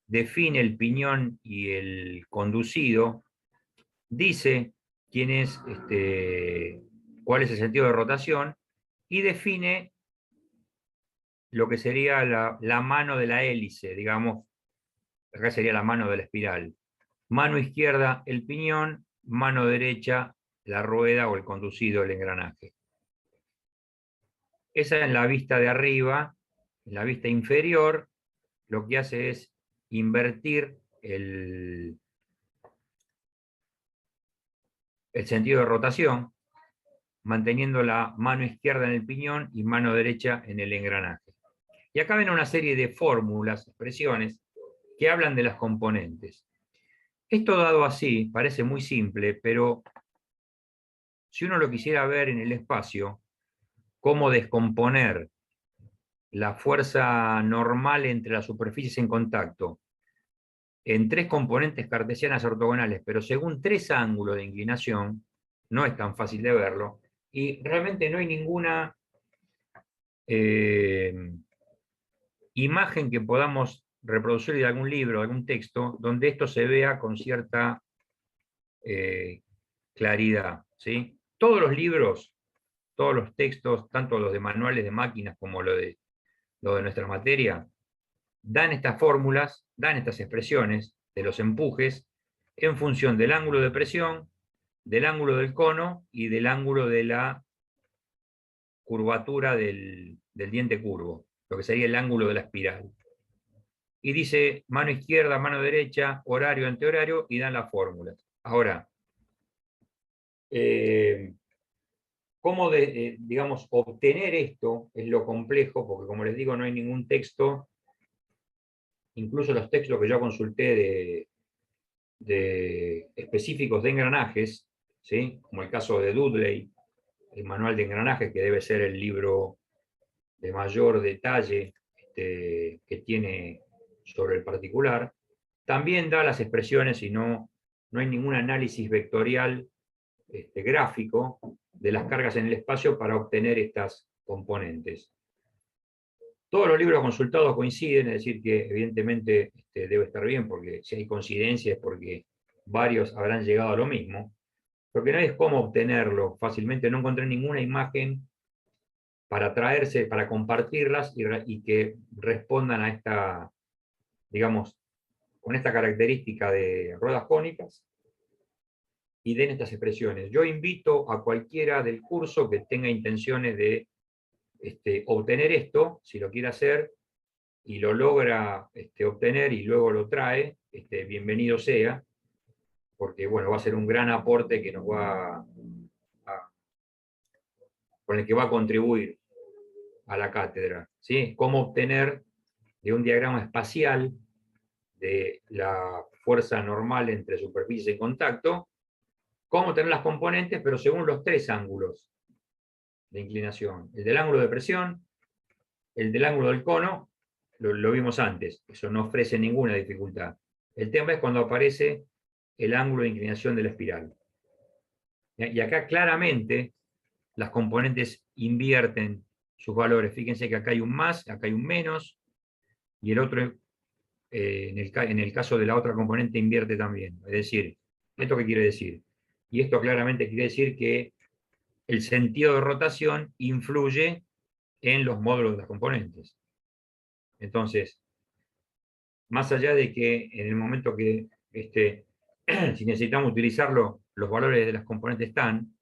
Speaker 2: define el piñón y el conducido, dice cuál es el sentido de rotación, y define lo que sería la mano de la hélice, digamos, acá sería la mano de la espiral. Mano izquierda el piñón, mano derecha la rueda o el conducido, el engranaje. Esa en la vista de arriba. En la vista inferior, lo que hace es invertir el sentido de rotación, manteniendo la mano izquierda en el piñón y mano derecha en el engranaje. Y acá ven una serie de fórmulas, expresiones, que hablan de las componentes. Esto dado así parece muy simple, pero si uno lo quisiera ver en el espacio, cómo descomponer la fuerza normal entre las superficies en contacto en tres componentes cartesianas ortogonales, pero según tres ángulos de inclinación, no es tan fácil de verlo, y realmente no hay ninguna imagen que podamos reproducir de algún libro, de algún texto, donde esto se vea con cierta claridad. ¿Sí? Todos los libros, todos los textos, tanto los de manuales de máquinas como lo de nuestra materia, dan estas fórmulas, dan estas expresiones de los empujes en función del ángulo de presión, del ángulo del cono y del ángulo de la curvatura del diente curvo, lo que sería el ángulo de la espiral. Y dice mano izquierda, mano derecha, horario, antihorario, y dan las fórmulas. Ahora, ¿cómo digamos, obtener esto? Es lo complejo, porque como les digo, no hay ningún texto, incluso los textos que yo consulté de específicos de engranajes, ¿sí? Como el caso de Dudley, el manual de engranaje, que debe ser el libro de mayor detalle que tiene sobre el particular. También da las expresiones y no hay ningún análisis vectorial gráfico de las cargas en el espacio para obtener estas componentes. Todos los libros consultados coinciden, es decir, que evidentemente debe estar bien, porque si hay coincidencia es porque varios habrán llegado a lo mismo. Lo que no es cómo obtenerlo fácilmente, no encontré ninguna imagen para traerse, para compartirlas y que respondan a esta, digamos, con esta característica de ruedas cónicas y den estas expresiones. Yo invito a cualquiera del curso que tenga intenciones de obtener esto, si lo quiere hacer, y lo logra obtener y luego lo trae, bienvenido sea, porque bueno, va a ser un gran aporte que nos con el que va a contribuir a la cátedra. ¿Sí? Cómo obtener de un diagrama espacial de la fuerza normal entre superficies en contacto, cómo tener las componentes, pero según los tres ángulos de inclinación. El del ángulo de presión, el del ángulo del cono, lo vimos antes, eso no ofrece ninguna dificultad. El tema es cuando aparece el ángulo de inclinación de la espiral. Y acá claramente las componentes invierten sus valores. Fíjense que acá hay un más, acá hay un menos, y el otro, en el caso de la otra componente, invierte también. Es decir, ¿esto qué quiere decir? Y esto claramente quiere decir que el sentido de rotación influye en los módulos de las componentes. Entonces, más allá de que en el momento que, si necesitamos utilizarlo, los valores de las componentes están,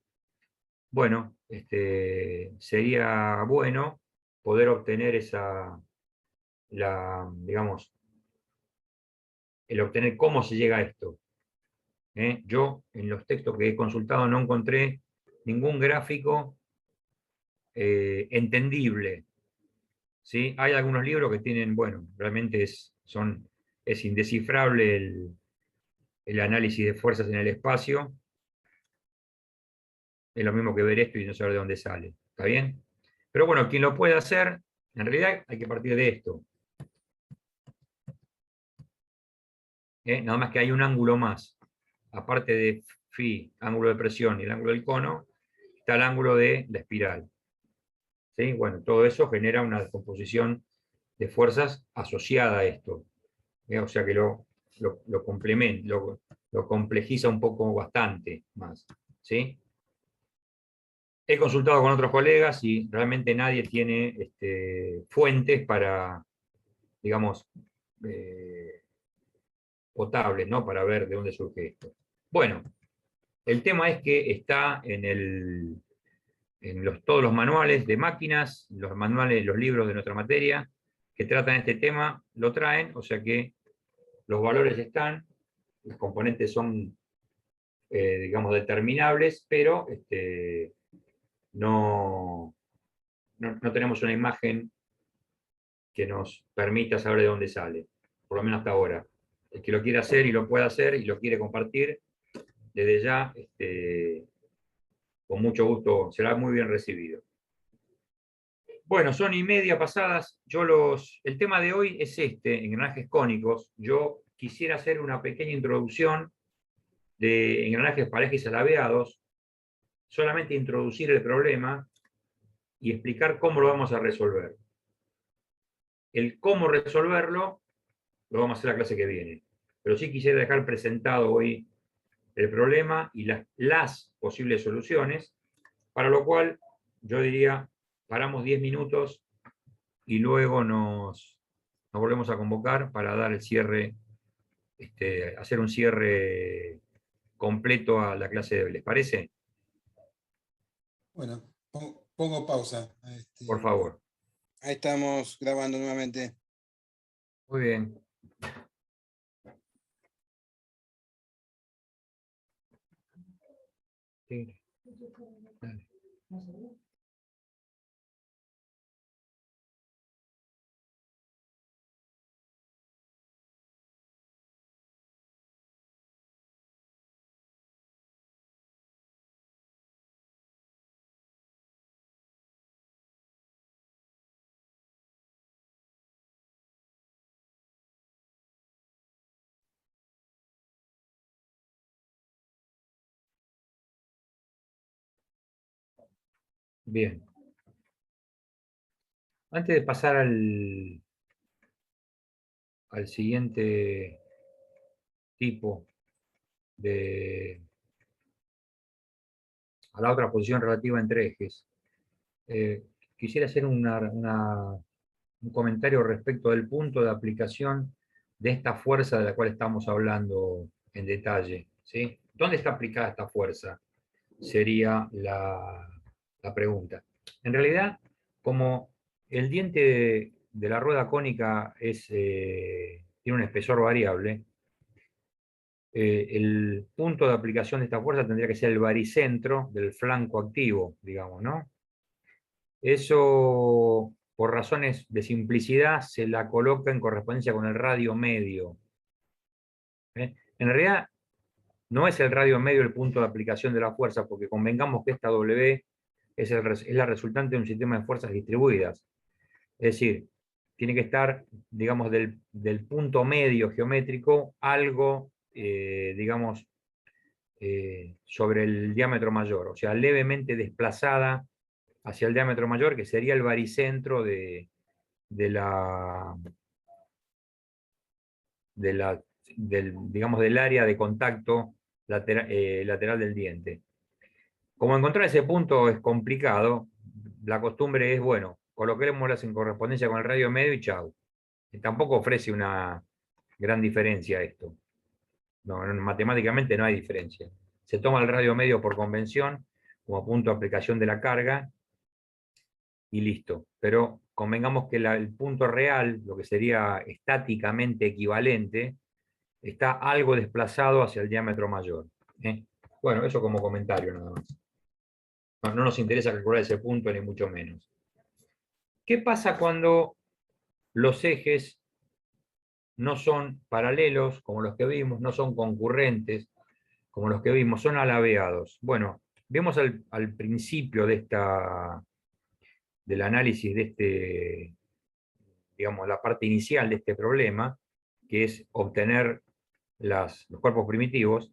Speaker 2: bueno, sería bueno poder obtener digamos, el obtener cómo se llega a esto. Yo, en los textos que he consultado, no encontré ningún gráfico entendible. ¿Sí? Hay algunos libros que tienen, bueno, realmente es indescifrable el análisis de fuerzas en el espacio. Es lo mismo que ver esto y no saber de dónde sale. ¿Está bien? Pero bueno, quien lo puede hacer, en realidad hay que partir de esto. Nada más que hay un ángulo más. Aparte de phi, ángulo de presión y el ángulo del cono, está el ángulo de la espiral. ¿Sí? Bueno, todo eso genera una descomposición de fuerzas asociada a esto. O sea que lo complementa, lo complejiza un poco bastante más. ¿Sí? He consultado con otros colegas y realmente nadie tiene fuentes para, digamos, potables, ¿no? Para ver de dónde surge esto. Bueno, el tema es que está en todos los manuales de máquinas, los manuales, los libros de nuestra materia, que tratan este tema, lo traen, o sea que los valores están, las componentes son, digamos, determinables, pero no tenemos una imagen que nos permita saber de dónde sale, por lo menos hasta ahora. El que lo quiera hacer y lo pueda hacer y lo quiere compartir, desde ya, con mucho gusto, será muy bien recibido. Bueno, son 1:30 pasadas. El tema de hoy es engranajes cónicos. Yo quisiera hacer una pequeña introducción de engranajes parejas alabeados, solamente introducir el problema y explicar cómo lo vamos a resolver. El cómo resolverlo lo vamos a hacer la clase que viene. Pero sí quisiera dejar presentado hoy el problema y las posibles soluciones, para lo cual yo diría, paramos 10 minutos y luego nos volvemos a convocar para dar el cierre, hacer un cierre completo a la clase de hoy. ¿Les parece?
Speaker 1: Bueno, pongo pausa.
Speaker 2: Por favor.
Speaker 1: Ahí estamos grabando nuevamente.
Speaker 2: Muy bien. Sí. Dale. Bien. Antes de pasar al siguiente tipo a la otra posición relativa entre ejes, quisiera hacer un comentario respecto del punto de aplicación de esta fuerza de la cual estamos hablando en detalle, ¿sí? ¿Dónde está aplicada esta fuerza? Sería la pregunta. En realidad, como el diente de la rueda cónica tiene un espesor variable, el punto de aplicación de esta fuerza tendría que ser el baricentro del flanco activo, digamos, ¿no? Eso, por razones de simplicidad, se la coloca en correspondencia con el radio medio. En realidad, no es el radio medio el punto de aplicación de la fuerza, porque convengamos que esta W es la resultante de un sistema de fuerzas distribuidas. Es decir, tiene que estar, digamos, del punto medio geométrico algo, digamos, sobre el diámetro mayor, o sea, levemente desplazada hacia el diámetro mayor, que sería el baricentro digamos, del área de contacto lateral del diente. Como encontrar ese punto es complicado, la costumbre es, bueno, coloquémoslas en correspondencia con el radio medio y chau. Tampoco ofrece una gran diferencia esto. No, matemáticamente no hay diferencia. Se toma el radio medio por convención como punto de aplicación de la carga y listo. Pero convengamos que el punto real, lo que sería estáticamente equivalente, está algo desplazado hacia el diámetro mayor. Bueno, eso como comentario nada más. No nos interesa calcular ese punto, ni mucho menos. ¿Qué pasa cuando los ejes no son paralelos, como los que vimos, no son concurrentes, como los que vimos, son alabeados? Bueno, vemos al principio del análisis de digamos, la parte inicial de este problema, que es obtener los cuerpos primitivos,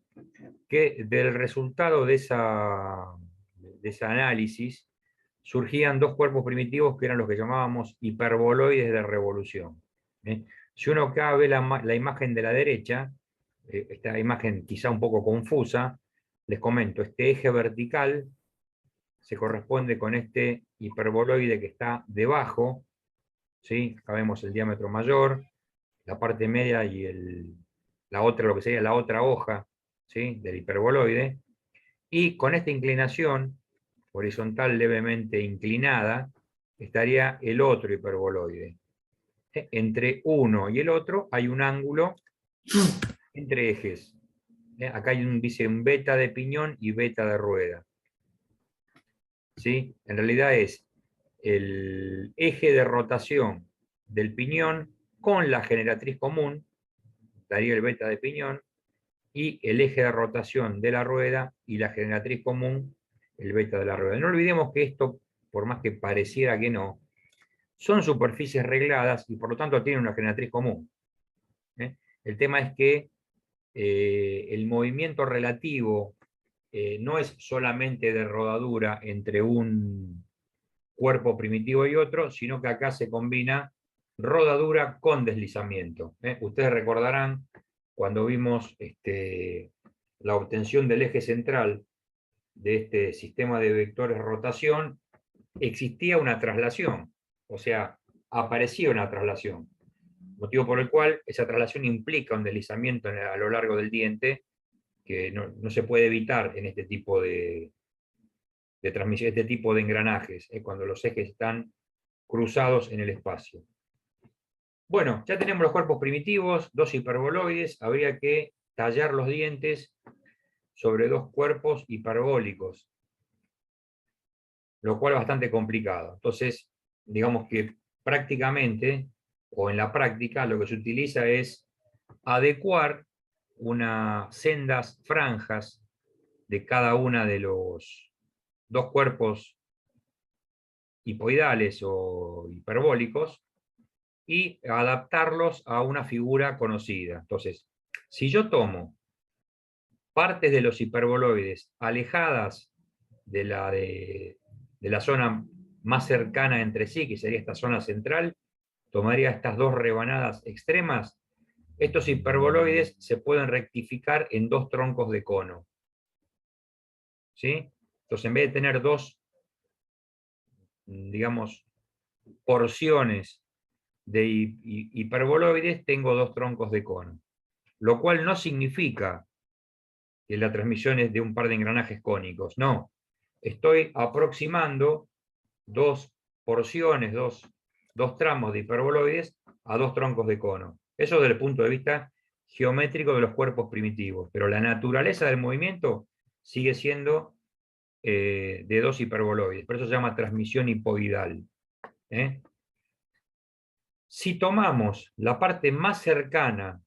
Speaker 2: que del resultado de ese análisis surgían dos cuerpos primitivos que eran los que llamábamos hiperboloides de revolución. Si uno acá ve la imagen de la derecha, esta imagen quizá un poco confusa, les comento, este eje vertical se corresponde con este hiperboloide que está debajo, ¿sí? Acá vemos el diámetro mayor, la parte media y la otra, lo que sería la otra hoja, ¿sí? Del hiperboloide, y con esta inclinación horizontal levemente inclinada estaría el otro hiperboloide. Entre uno y el otro hay un ángulo entre ejes. Acá dice un beta de piñón y beta de rueda. ¿Sí? En realidad es el eje de rotación del piñón con la generatriz común, daría el beta de piñón, y el eje de rotación de la rueda y la generatriz común, el beta de la rueda. No olvidemos que esto, por más que pareciera que no, son superficies regladas y por lo tanto tienen una generatriz común. El tema es que el movimiento relativo no es solamente de rodadura entre un cuerpo primitivo y otro, sino que acá se combina rodadura con deslizamiento. Ustedes recordarán cuando vimos la obtención del eje central de este sistema de vectores de rotación, existía una traslación, o sea, aparecía una traslación, motivo por el cual esa traslación implica un deslizamiento a lo largo del diente que no se puede evitar en este tipo de transmisión, este tipo de engranajes, cuando los ejes están cruzados en el espacio. Bueno, ya tenemos los cuerpos primitivos, dos hiperboloides, habría que tallar los dientes sobre dos cuerpos hiperbólicos, lo cual es bastante complicado. Entonces, digamos que prácticamente, o en la práctica, lo que se utiliza es adecuar unas sendas franjas de cada una de los dos cuerpos hipoidales o hiperbólicos y adaptarlos a una figura conocida. Entonces, si yo tomo partes de los hiperboloides alejadas de de la zona más cercana entre sí, que sería esta zona central, tomaría estas dos rebanadas extremas. Estos hiperboloides se pueden rectificar en dos troncos de cono. ¿Sí? Entonces, en vez de tener dos, digamos, porciones de hiperboloides, tengo dos troncos de cono. Lo cual no significa que la transmisión es de un par de engranajes cónicos. No. Estoy aproximando dos porciones, dos tramos de hiperboloides a dos troncos de cono. Eso desde el punto de vista geométrico de los cuerpos primitivos. Pero la naturaleza del movimiento sigue siendo de dos hiperboloides. Por eso se llama transmisión hipoidal. Si tomamos la parte más cercana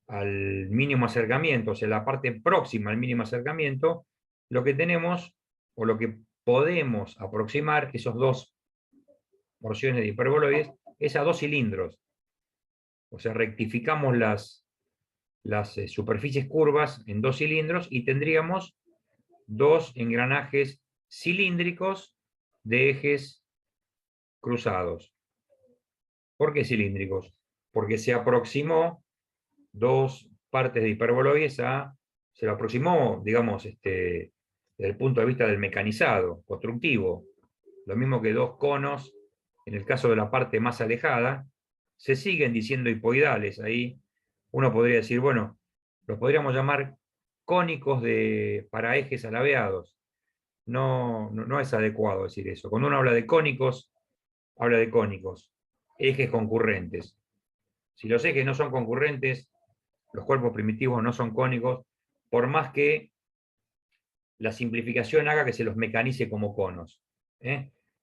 Speaker 2: al mínimo acercamiento, o sea, la parte próxima al mínimo acercamiento, lo que tenemos, o lo que podemos aproximar, esos dos porciones de hiperboloides, es a dos cilindros. O sea, rectificamos las superficies curvas en dos cilindros y tendríamos dos engranajes cilíndricos de ejes cruzados. ¿Por qué cilíndricos? Porque se aproximó dos partes de hiperboloides se lo aproximó, digamos, desde el punto de vista del mecanizado, constructivo. Lo mismo que dos conos, en el caso de la parte más alejada, se siguen diciendo hipoidales. Ahí uno podría decir, bueno, los podríamos llamar cónicos para ejes alabeados. No es adecuado decir eso. Cuando uno habla de cónicos, habla de cónicos, ejes concurrentes. Si los ejes no son concurrentes, los cuerpos primitivos no son cónicos, por más que la simplificación haga que se los mecanice como conos.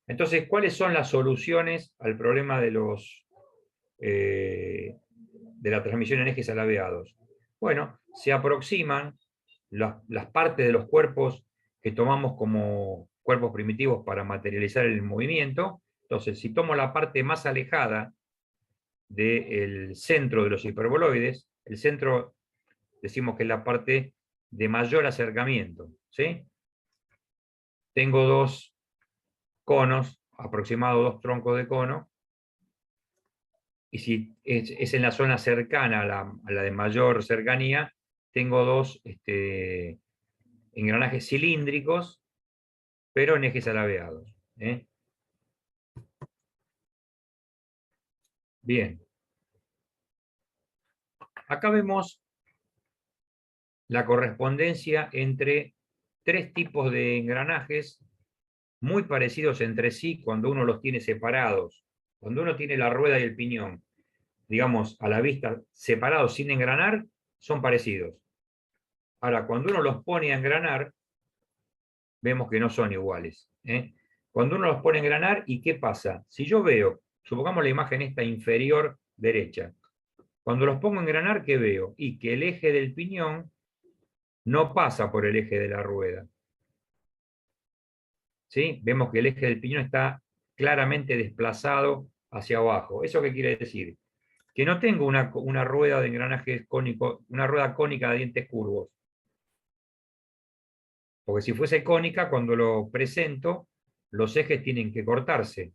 Speaker 2: Entonces, ¿cuáles son las soluciones al problema de la transmisión en ejes alabeados? Bueno, se aproximan las partes de los cuerpos que tomamos como cuerpos primitivos para materializar el movimiento. Entonces, si tomo la parte más alejada del centro de los hiperboloides, el centro decimos que es la parte de mayor acercamiento, ¿sí? Tengo dos conos, aproximados dos troncos de cono, y si es en la zona cercana a la de mayor cercanía, tengo dos engranajes cilíndricos, pero en ejes alabeados. Bien. Acá vemos la correspondencia entre tres tipos de engranajes muy parecidos entre sí cuando uno los tiene separados. Cuando uno tiene la rueda y el piñón, digamos, a la vista separados sin engranar, son parecidos. Ahora, cuando uno los pone a engranar, vemos que no son iguales. Cuando uno los pone a engranar, ¿y qué pasa? Si yo veo, supongamos la imagen esta inferior derecha, cuando los pongo a engranar, ¿qué veo? Y que el eje del piñón no pasa por el eje de la rueda. ¿Sí? Vemos que el eje del piñón está claramente desplazado hacia abajo. ¿Eso qué quiere decir? Que no tengo una rueda de engranajes cónico, una rueda cónica de dientes curvos. Porque si fuese cónica, cuando lo presento, los ejes tienen que cortarse.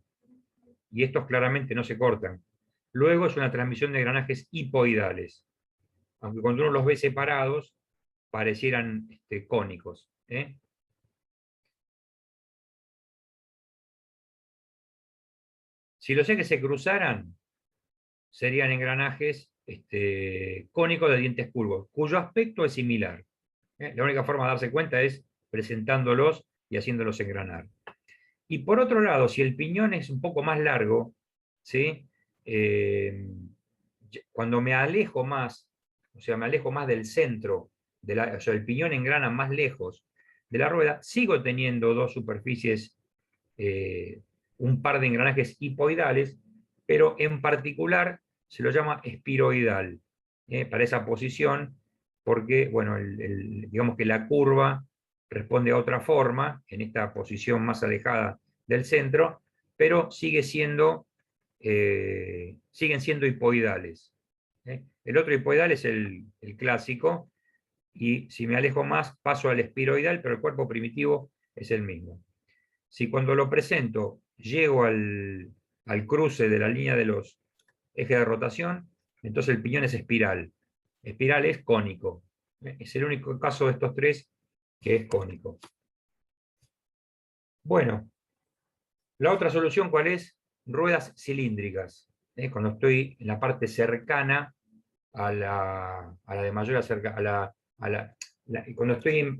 Speaker 2: Y estos claramente no se cortan. Luego es una transmisión de engranajes hipoidales. Aunque cuando uno los ve separados, parecieran cónicos. Si los ejes se cruzaran, serían engranajes cónicos de dientes curvos, cuyo aspecto es similar. La única forma de darse cuenta es presentándolos y haciéndolos engranar. Y por otro lado, si el piñón es un poco más largo, ¿sí? Cuando me alejo más, o sea, me alejo más del centro, o sea, el piñón engrana más lejos de la rueda, sigo teniendo dos superficies, un par de engranajes hipoidales, pero en particular se lo llama espiroidal, para esa posición, porque, bueno, digamos que la curva responde a otra forma, en esta posición más alejada del centro, pero siguen siendo hipoidales. El otro hipoidal es el clásico, y si me alejo más paso al espiroidal, pero el cuerpo primitivo es el mismo. si cuando lo presento llego al cruce de la línea de los ejes de rotación, entonces el piñón es espiral. Espiral es cónico. Es el único caso de estos tres que es cónico. Bueno, la otra solución, ¿cuál es? Ruedas cilíndricas. Cuando estoy en la parte cercana a la de mayor cuando estoy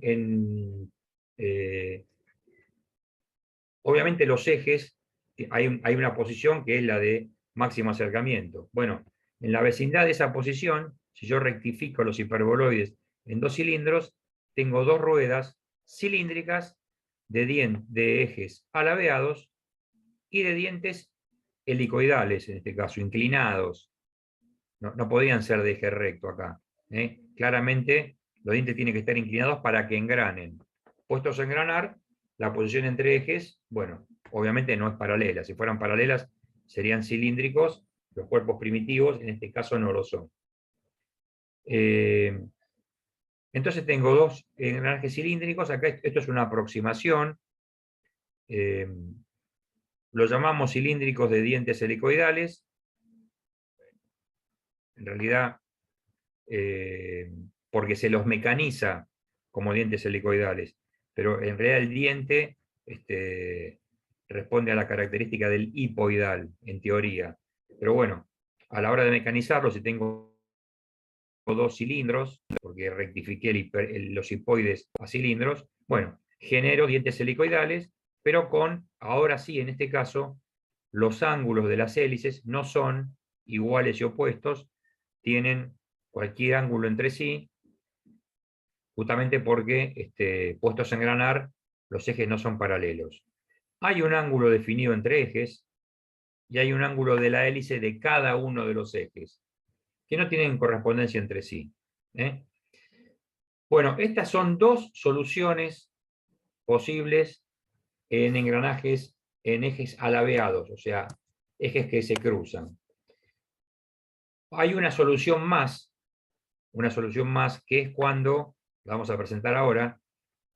Speaker 2: obviamente los ejes, hay una posición que es la de máximo acercamiento. Bueno, en la vecindad de esa posición, si yo rectifico los hiperboloides en dos cilindros, tengo dos ruedas cilíndricas de ejes alabeados y de dientes helicoidales, en este caso, inclinados. No podían ser de eje recto acá. Claramente, los dientes tienen que estar inclinados para que engranen. Puestos a engranar, la posición entre ejes, bueno, obviamente no es paralela. Si fueran paralelas, serían cilíndricos. Los cuerpos primitivos, en este caso, no lo son. Entonces tengo dos engranajes cilíndricos. Acá esto es una aproximación. Lo llamamos cilíndricos de dientes helicoidales. En realidad, porque se los mecaniza como dientes helicoidales, pero en realidad el diente responde a la característica del hipoidal, en teoría. Pero bueno, a la hora de mecanizarlo, si tengo dos cilindros, porque rectifiqué los hipoides a cilindros, bueno, genero dientes helicoidales, pero ahora sí, en este caso, los ángulos de las hélices no son iguales y opuestos, tienen cualquier ángulo entre sí, justamente porque puestos a engranar, los ejes no son paralelos. Hay un ángulo definido entre ejes, y hay un ángulo de la hélice de cada uno de los ejes, que no tienen correspondencia entre sí. Bueno, estas son dos soluciones posibles en engranajes en ejes alabeados, o sea, ejes que se cruzan. Hay una solución más que es cuando, la vamos a presentar ahora,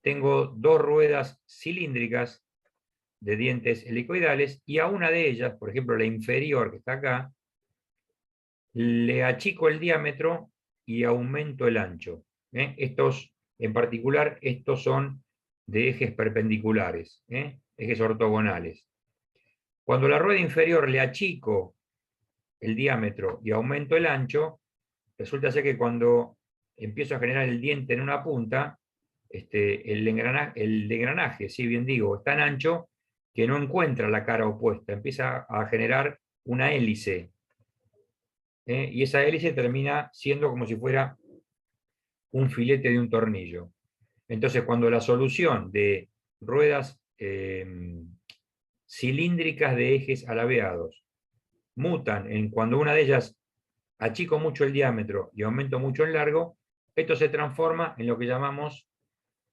Speaker 2: tengo dos ruedas cilíndricas de dientes helicoidales y a una de ellas, por ejemplo la inferior que está acá, le achico el diámetro y aumento el ancho. Estos, en particular, estos son de ejes perpendiculares, ejes ortogonales. Cuando la rueda inferior le achico el diámetro y aumento el ancho, resulta ser que cuando empiezo a generar el diente en una punta, el engranaje, si bien digo, es tan ancho que no encuentra la cara opuesta, empieza a generar una hélice. Y esa hélice termina siendo como si fuera un filete de un tornillo. Entonces, cuando la solución de ruedas cilíndricas de ejes alabeados mutan en cuando una de ellas achico mucho el diámetro y aumento mucho el largo, esto se transforma en lo que llamamos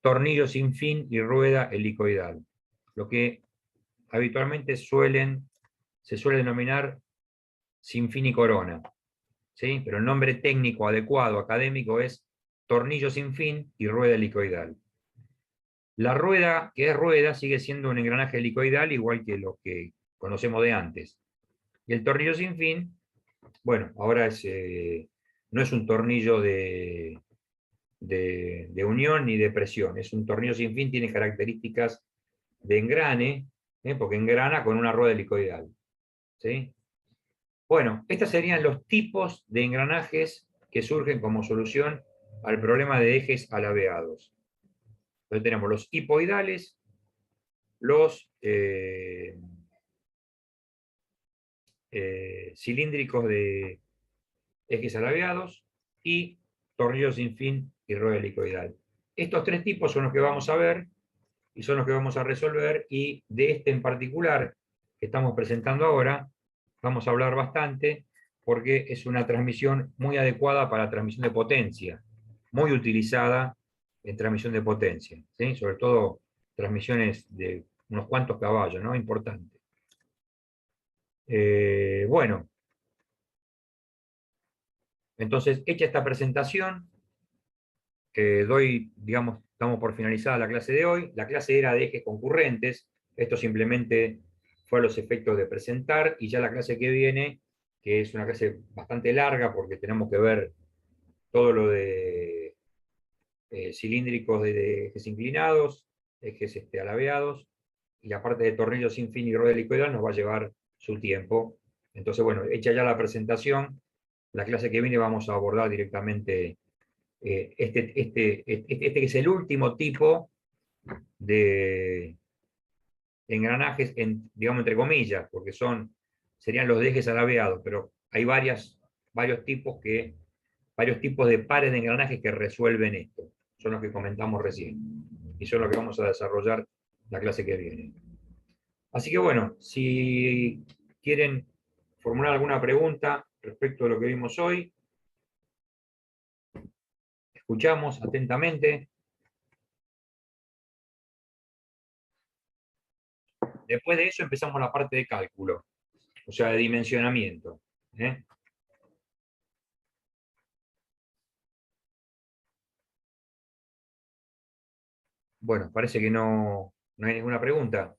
Speaker 2: tornillo sin fin y rueda helicoidal, lo que habitualmente se suele denominar sin fin y corona, ¿sí? Pero el nombre técnico adecuado, académico, es tornillo sin fin y rueda helicoidal. La rueda, que es rueda, sigue siendo un engranaje helicoidal igual que lo que conocemos de antes. Y el tornillo sin fin, bueno, ahora no es un tornillo de unión ni de presión, es un tornillo sin fin, tiene características de engrane, porque engrana con una rueda helicoidal. ¿Sí? Bueno, estos serían los tipos de engranajes que surgen como solución al problema de ejes alabeados. Entonces tenemos los hipoidales, los cilíndricos de ejes alabeados y tornillos sin fin y rueda helicoidal. Estos tres tipos son los que vamos a ver y son los que vamos a resolver, y de este en particular que estamos presentando ahora vamos a hablar bastante porque es una transmisión muy adecuada para la transmisión de potencia, muy utilizada en transmisión de potencia, ¿sí? Sobre todo transmisiones de unos cuantos caballos, ¿no? Importante. Bueno, entonces, hecha esta presentación, digamos, estamos por finalizada la clase de hoy. La clase era de ejes concurrentes, Esto simplemente fue a los efectos de presentar, y ya la clase que viene, que es una clase bastante larga porque tenemos que ver todo lo de cilíndricos de ejes inclinados, ejes alabeados, y la parte de tornillos sin fin y rueda helicoidal nos va a llevar su tiempo. Entonces, bueno, hecha ya la presentación, la clase que viene vamos a abordar directamente este que es el último tipo de engranajes, digamos entre comillas, porque serían los de ejes alabeados, pero hay varios tipos de pares de engranajes que resuelven esto. Son los que comentamos recién. Y son los que vamos a desarrollar la clase que viene. Así que bueno, si quieren formular alguna pregunta respecto a lo que vimos hoy, escuchamos atentamente. Después de eso empezamos la parte de cálculo, o sea, de dimensionamiento. Bueno, parece que no hay ninguna pregunta.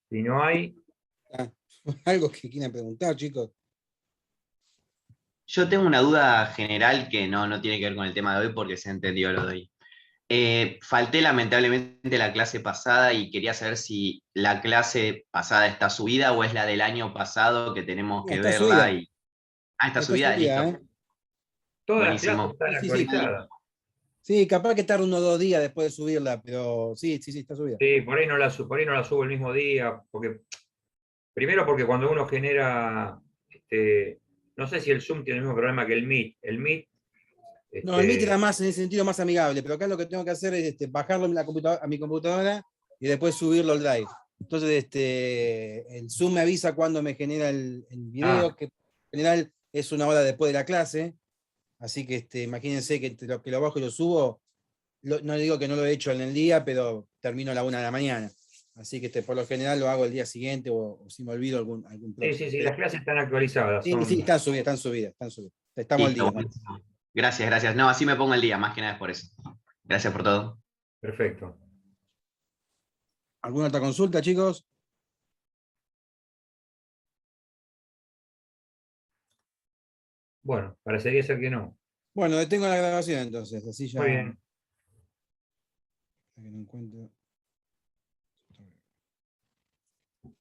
Speaker 2: Si no hay,
Speaker 1: Algo que quieran preguntar, chicos.
Speaker 6: Yo tengo una duda general que no tiene que ver con el tema de hoy porque se entendió lo de hoy. Falté lamentablemente la clase pasada y quería saber si la clase pasada está subida o es la del año pasado que tenemos que
Speaker 1: Está
Speaker 6: verla.
Speaker 1: subida.
Speaker 6: Está
Speaker 1: Está
Speaker 6: subida,
Speaker 1: subida,
Speaker 6: listo.
Speaker 2: todas las clases
Speaker 6: Buenísimo.
Speaker 2: están
Speaker 1: Sí, sí, sí.
Speaker 2: actualizadas.
Speaker 1: Sí, capaz que tarda 1 o 2 días después de subirla, pero sí, está subida.
Speaker 2: Sí, por ahí no la subo el mismo día, primero porque cuando uno genera, no sé si el Zoom tiene el mismo problema que el Meet. El Meet,
Speaker 1: No, el Meet era más, en ese sentido, más amigable, pero acá lo que tengo que hacer es bajarlo a mi computadora y después subirlo al Drive. Entonces, el Zoom me avisa cuando me genera el video, que en general es 1 hora después de la clase. Así que imagínense que lo bajo y lo subo. No digo que no lo he hecho en el día, pero termino a la 1 de la mañana. Así que por lo general lo hago el día siguiente o si me olvido algún próximo.
Speaker 2: sí, las clases están actualizadas.
Speaker 1: Sí, están subidas. Estamos al
Speaker 6: Listo,
Speaker 1: día.
Speaker 6: buenísimo. Gracias. No, así me pongo el día, más que nada es por eso. Gracias por todo.
Speaker 2: Perfecto.
Speaker 1: ¿Alguna otra consulta, chicos?
Speaker 2: Bueno, parecería ser que no.
Speaker 1: Bueno, detengo la grabación entonces, así ya.
Speaker 2: Muy bien.
Speaker 1: Que no encuentro.